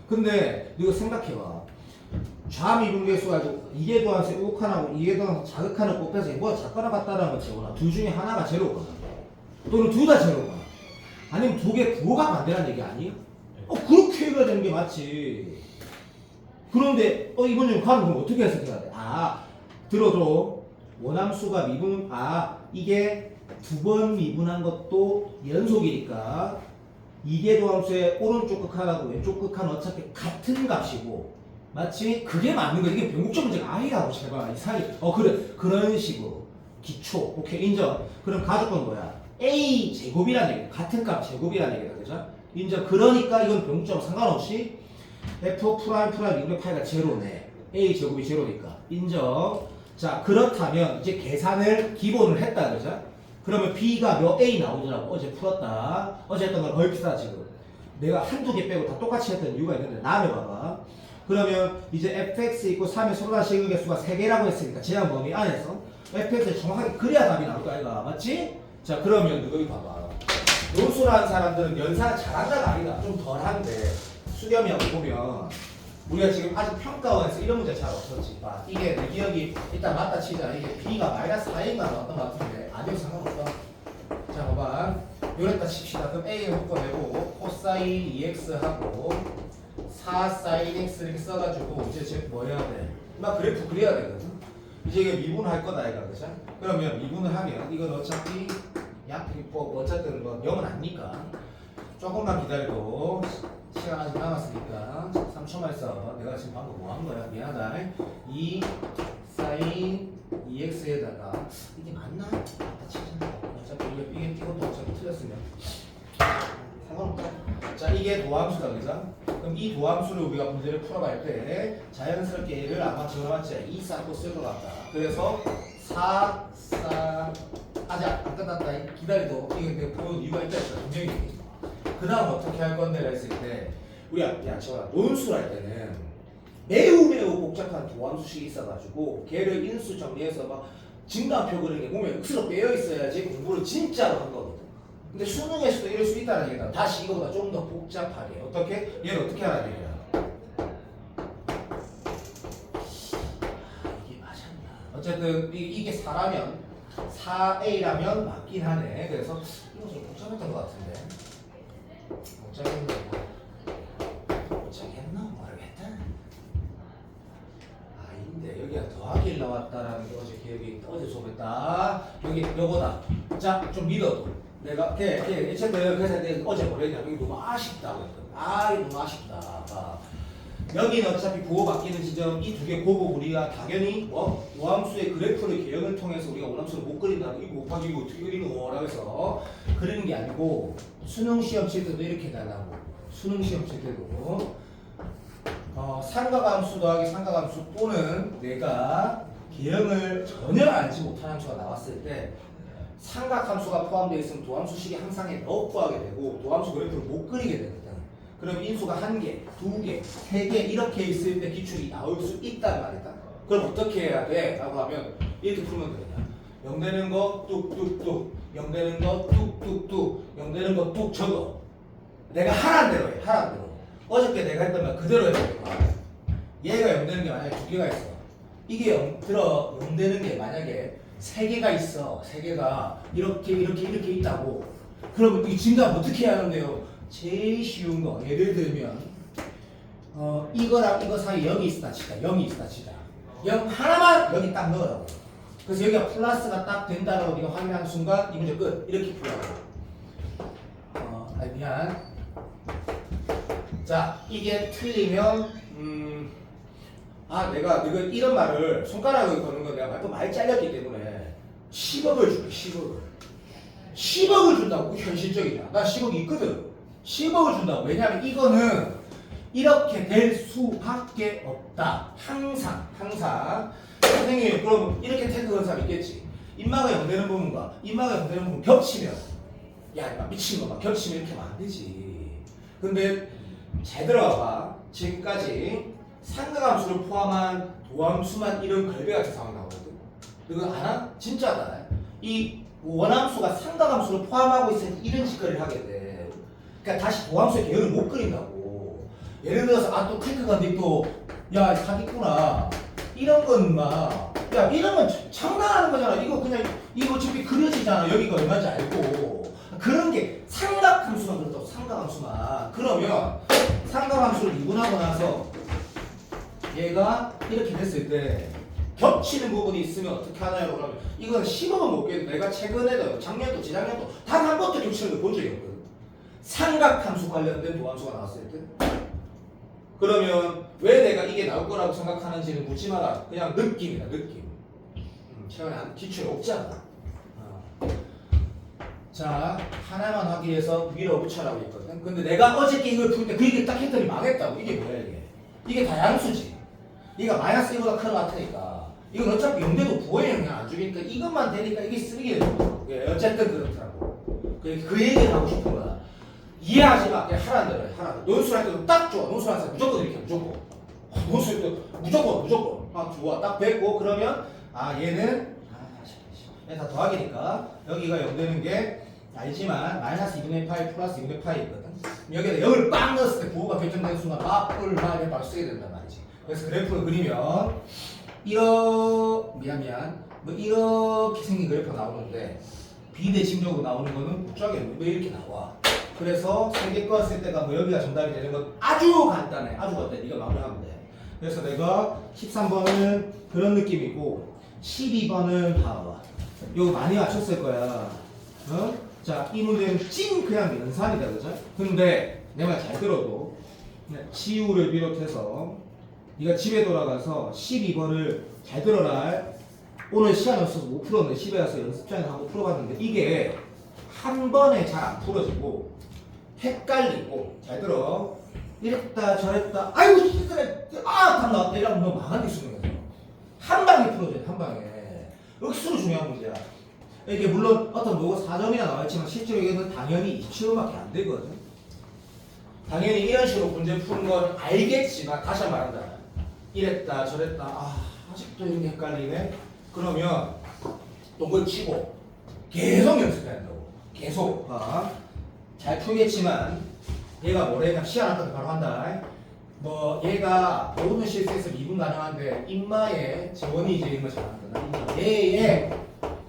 근데 이거 생각해봐. 좌미분계수 가지고 이계도함수 우극한하고 이계도함수 자극한을 곱해서 뭐가 작거나 같다라는 거 채우나 둘 중에 하나가 제로거나 또는 둘 다 제로거나 아니면 두 개 부호가 반대라는 얘기 아니에요? 그렇게 해야 되는 게 맞지. 그런데 이번 중 가는 건 어떻게 해석해야 돼? 들어 원함수가 미분 이게 두 번 미분한 것도 연속이니까 이계도함수의 오른쪽 극한하고 왼쪽 극한 어차피 같은 값이고 맞지? 그게 맞는 거야. 이게 변곡점 문제가 아니라고 제발 이 사이 그래 그런 식으로 기초 오케이 인정. 그럼 가족권 뭐야? A 제곱이라는 얘기야. 같은 값 제곱이라는 얘기다 그죠? 인정. 그러니까 이건 변곡점 상관없이 F 프라임 2분의 파이가 제로네. A 제곱이 제로니까 인정. 자 그렇다면 이제 계산을 기본을 했다 그죠? 그러면 B가 몇 A 나오더라고. 어제 풀었다. 어제 했던 건 거의 비슷하다 지금. 내가 한두 개 빼고 다 똑같이 했던 이유가 있는데 나를 봐봐. 그러면 이제 fx 있고 3의 서로다 시그 개수가 3개라고 했으니까 제한 범위 안에서 fx를 정확하게 그래야 답이 나올 거 아이가 맞지? 자 그러면 여기 봐봐. 논술하는 사람들은 연산 잘한다가 아니다. 좀 덜한데 수렴이하고 보면 우리가 지금 아직 평가원에서 이런 문제 잘 없었지. 이게 내 기억이 일단 맞다 치자. 이게 b가 마이너스 4인가 나왔던 것 같은데 아니면 상관없다. 자 봐봐. 요랬다 칩시다. 그럼 a 묶어내고 코사인 2x 하고 4 sin x 이렇게 써가지고 이제 뭐 해야 돼? 막 그래프 그려야 되거든. 이제 이게 미분할 거다 이거 그죠? 그러면 미분을 하면 이건 어차피 어쨌든 뭐 0은 아니니까 조금만 기다리고 시간 아직 남았으니까 3초만 있어. 내가 지금 방금 뭐 한 거야? 미안하다. 2 sin 2x에다가 이게 맞나? 맞다 치자. 어차피 이것도 어차피 틀렸으면 상관없다. 자 이게 도함수다 그죠? 그럼 이 도함수를 우리가 문제를 풀어갈 때 자연스럽게 얘를 아마 정해봤지 2 쌓고 쓸 것 같다. 그래서 4 아직 안 끝났다. 기다리도 이게 내가 보는 이유가 있다 했어. 분명히. 그 다음 어떻게 할 건데 했을 때 우리가 저 논술할 때는 매우 복잡한 도함수식이 있어가지고 걔를 인수 정리해서 막 증가표 그리는 게 몸에 억수로 빼어 있어야지 공부를 진짜로 한 거거든. 근데 수능에서도 이럴 수 있다는 얘기다. 다시 이거보다 좀 더 복잡하게. 어떻게? 얘를 어떻게 하라는 얘기야? 이게 맞았나? 어쨌든 이게 4라면 4A라면 맞긴 하네. 그래서 이거 좀 복잡했던 것 같은데. 복잡했나? 모르겠다. 아닌데 여기가 더하기를 나왔다라는 게 어제 기억이 어제 수업했다. 여기 요거다. 자, 좀 믿어도. 내가 어쨌든 그래서 내가 어제 뭐랬냐 여기 너무 아쉽다고 했거든. 이거 너무 아쉽다. 여기는 어차피 부호 바뀌는 지점 이 두 개 보고 우리가 당연히 도함수의 그래프를 개형을 통해서 우리가 원함수를 못 그린다. 이거 곱하기 이거 어떻게 그리노? 라고 해서 그리는 게 아니고 수능 시험 칠 때도 이렇게 달라고. 수능 시험 칠 때도 삼각함수 더하기 삼각함수 또는 내가 개형을 전혀 알지 못한 함수가 나왔을 때 삼각함수가 포함되어 있으면 도함수식이 항상 넣어 구하게 되고 도함수 그래프를 못 그리게 되거든. 그럼 인수가 1개, 2개, 3개 이렇게 있을 때 기출이 나올 수 있단 말이다. 그럼 어떻게 해야 돼? 라고 하면 이렇게 풀면 되냐. 0 되는 거 뚝뚝뚝 0 되는 거 뚝뚝뚝 0 되는 거 뚝 적어. 내가 하라는 대로 해. 하라는 대로. 어저께 내가 했던 말 그대로 해야 돼. 얘가 0 되는 게 만약에 2개가 있어. 이게 0 되는 게 만약에 3개가 있어. 3개가 이렇게 있다고. 그러면 이 진단 어떻게 해야 하는데요? 제일 쉬운 거 예를 들면 이거랑 이거 사이 0이 있다 치자. 0이 있다 치자. 0 하나만 여기 딱 넣으라고. 그래서 여기가 플러스가 딱 된다라고 네가 확인하는 순간 이 문제 끝. 이렇게 풀라고. 미안. 자, 이게 틀리면 내가 이런 말을 손가락을 거는 건 내가 또 많이 잘렸기 때문에 10억을 줄게. 10억을 준다고. 현실적이냐. 나 10억이 있거든. 10억을 준다고. 왜냐하면 이거는 이렇게 될 수밖에 없다. 항상. 선생님, 그럼 이렇게 태그한 사람 있겠지. 인마가 0 되는 부분과 인마가 0 되는 부분 겹치면, 야, 이마 미친놈아, 겹치면 이렇게 하면 안 되지. 근데 잘 들어봐. 지금까지 상가함수를 포함한 도함수만 이런 걸배 같은 상황 나오거든. 이거 알아? 진짜다. 이 원함수가 상가함수를 포함하고 있으니 이런 짓거리를 하게 돼. 그러니까 다시 도함수의 개요를 못 그린다고. 예를 들어서 또 클릭한 뒤 또 야 사기꾼아 이런 건 막 야 이런 건 장난하는 거잖아. 이거 그냥 이거 어차피 그려지잖아. 여기가 얼마인지 알고. 그런 게 삼각함수만 그렇다고. 삼각함수만. 그러면 삼각함수를 미분하고 나서 얘가 이렇게 됐을 때 겹치는 부분이 있으면 어떻게 하나요? 그러면 이건 10억은 못 깨도 내가 최근에도 작년도 재작년도 단 한 번도 겹치는 거 본 적이 없거든. 삼각함수 관련된 도함수가 나왔을 때. 그러면 왜 내가 이게 나올 거라고 생각하는지는 묻지 마라. 그냥 느낌이다. 느낌. 최근에 기출이 없잖아. 자, 하나만 하기 위해서 밀어붙여라고 했거든. 근데 내가 어저께 이걸 풀 때 그 얘기 딱 했더니 망했다고. 이게 뭐야 이게. 이게 다양수지. 이가 마이너스 1보다 큰 것 같으니까 이건 어차피 0대도 부호의 영향 안 주니까 이것만 되니까 이게 쓰레기 되는 거야. 어쨌든 그렇더라고. 그 얘기를 하고 싶은 거야. 이해하지 마. 그냥 하라는 대로 해. 하라는 대로. 논술할 때도 딱 좋아. 논술할 때 무조건 이렇게 무조건. 논술 때 무조건. 좋아. 딱 됐고 그러면 얘는 다 더하기니까 여기가 0 되는 게 알지만 마이너스 2분의 파이 플러스 2분의 파이 있거든. 여기다 0을 빵 넣었을 때 부호가 결정되는 순간 마플 마이를 바로 쓰게 된단 말이지. 그래서 그래프를 그리면 이렇게 생긴 그래프가 나오는데 비대칭적으로 나오는 거는 복잡하게 왜 이렇게 나와? 그래서 3개 껐을 때가 뭐 여기가 정답이 되는 건 아주 간단해. 네가 마무리하면 돼. 그래서 내가 13번은 그런 느낌이고 12번은 봐봐. 이거 많이 맞췄을 거야. 자, 이 문제는 그냥 연산이다, 그죠? 근데 내 말 잘 들어도 지우를 비롯해서 네가 집에 돌아가서 12번을 잘 들어라. 오늘 시간 없어서 못 풀었는데 집에 가서 연습장에 하고 풀어봤는데 이게 한 번에 잘 안 풀어지고 헷갈리고. 잘 들어. 이랬다 저랬다 아이고 실수래 답 나왔다 이러면 너 망한 데 쓰는 거죠. 한 방에 풀어줘야 돼. 한 방에. 억수로 중요한 문제야. 이게 물론 어떤 뭐가 4점이나 나와있지만 실제로 이거는 당연히 27호밖에 안 되거든. 당연히 이런 식으로 문제 푸는 건 알겠지만 다시 한번 말한다. 이랬다 저랬다 아직도 이런 게 헷갈리네. 그러면 동글 치고 계속 연습해야 된다고. 계속. 잘 풀겠지만 얘가 뭐래? 시간 아까도 바로 한다. 뭐 얘가 모든 실수에서 미분 가능한데 인마의 재원이 이제 이런 거 잘한다. 얘의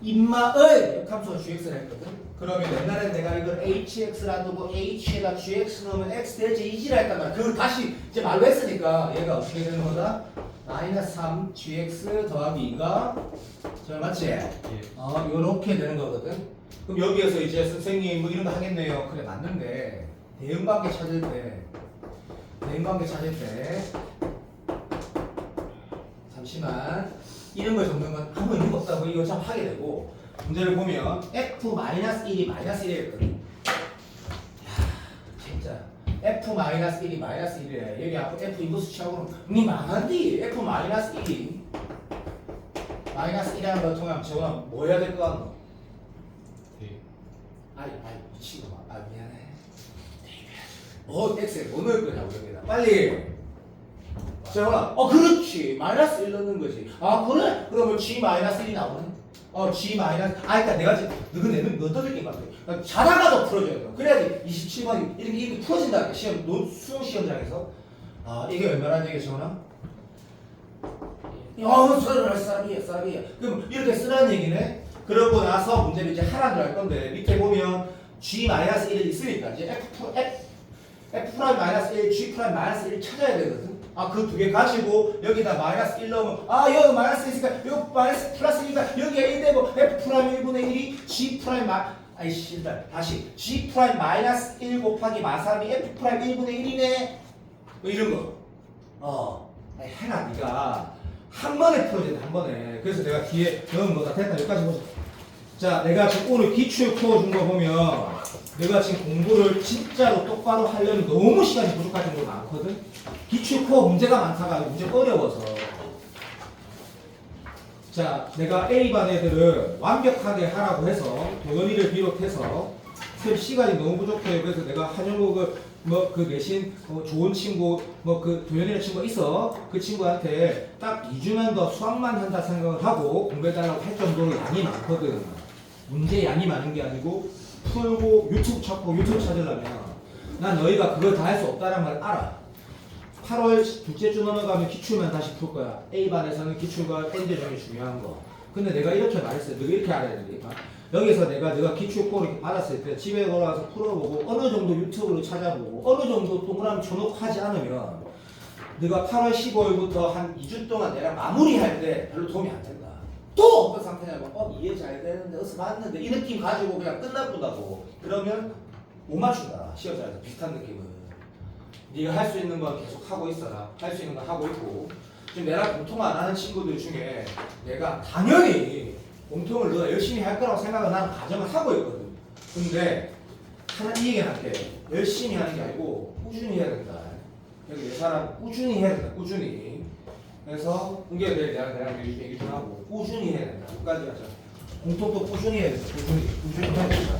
인마의 역함수가 gx를 했거든. 그러면 옛날에 내가 이걸 hx라 두고 h에다 gx 넣으면 x 될지 이지라 했단 말이야. 그걸 다시 이제 말로 했으니까 얘가 어떻게 되는 거다? 마이너스 3 gx 더하기 2가 저 맞지? 요렇게 되는 거거든. 그럼 여기에서 이제 선생님 뭐 이런 거 하겠네요. 그래 맞는데 대응관계 찾을 때 잠시만 이런 걸 적는 건 아무 의미가 없다고 이거 참 하게 되고 문제를 보면 f-1이 -1이었거든. 야 진짜 f-1이 -1이래. 여기 앞으로 f 인버스 취하고는 니 망한디. f-1이 -1이라는 걸 통하면 재원아 뭐 해야 될 것 같노? 아이 미친놈아. 미안해. x에 뭐 넣을 거냐고 여기다. 빨리. 재원아. 그렇지. -1 넣는 거지. 그래? 그러면 g-1이 나오네. 그러니까 내가 지금 너는 내는 너 떠들긴 같아. 그러니까 자다가도 풀어줘야 돼. 그래야지 27번이 이렇게 풀어진다. 수능 시험장에서. 이게 얼마나 되게 재원아? 쌀이야. 그럼 이렇게 쓰라는 얘기네. 그러고 나서 문제를 이제 하나를 할 건데 밑에 보면 G-1이 있으니까 이제 F'-1, G'-1 찾아야 되거든. 그 두 개 가지고 여기다 -1 넣으면 여기 마이너스 있으니까 여기 마이너스 플러스니까 여기가 1 되고 F'1분의 1이 G', 다시 G'-1 곱하기 마삼이 F'1분의 1이네. 뭐 이런 거. 해라 니가 한 번에 풀어야 돼, 한 번에. 그래서 내가 뒤에 넣은 거다 됐다. 여기까지 보자. 자, 내가 지금 오늘 기출 코어 준 거 보면 내가 지금 공부를 진짜로 똑바로 하려면 너무 시간이 부족할 정도로 많거든. 기출 코어 문제가 많다가 문제가 어려워서. 자, 내가 A반 애들은 완벽하게 하라고 해서 도현이를 비롯해서 쌤 시간이 너무 부족해요. 그래서 내가 한영국을 그 대신 좋은 친구 그 도현이라는 친구가 있어. 그 친구한테 딱 2주만 더 수학만 한다 생각을 하고 공부해달라고 할 정도로 양이 많거든. 문제 양이 많은 게 아니고 풀고 유튜브 찾으려면 난 너희가 그걸 다 할 수 없다는 걸 알아. 8월 둘째 주 넘어가면 기출만 다시 풀 거야. A반에서는 기출과 N제정이 중요한 거. 근데 내가 이렇게 말했어요. 너가 이렇게 알아야 되니까. 여기서 내가 기출 코를 이렇게 받았을 때 집에 걸어가서 풀어보고 어느 정도 유튜브로 찾아보고 어느 정도 동그라미 쳐놓고 하지 않으면 네가 8월 15일부터 한 2주 동안 내가 마무리할 때 별로 도움이 안 된다. 또 어떤 상태냐면 이해 잘 되는데 어디서 봤는데 이 느낌 가지고 그냥 끝나보다고 그러면 못 맞춘다. 시험장에서 비슷한 느낌은. 네가 할 수 있는 건 계속 하고 있어라. 할 수 있는 건 하고 있고. 지금 내가 공통 안 하는 친구들 중에 내가 당연히 공통을 너가 열심히 할 거라고 생각은 나는 가정을 하고 있거든. 근데 하나 이 얘기는 할게. 열심히 하는 게 아니고 꾸준히 해야 된다. 여기 내 사람 꾸준히 해야 된다. 꾸준히. 그래서 이게 내가 얘기 좀 하고 꾸준히 해야 된다. 끝까지 하자. 공통도 꾸준히 해야 된다. 꾸준히 해야 된다.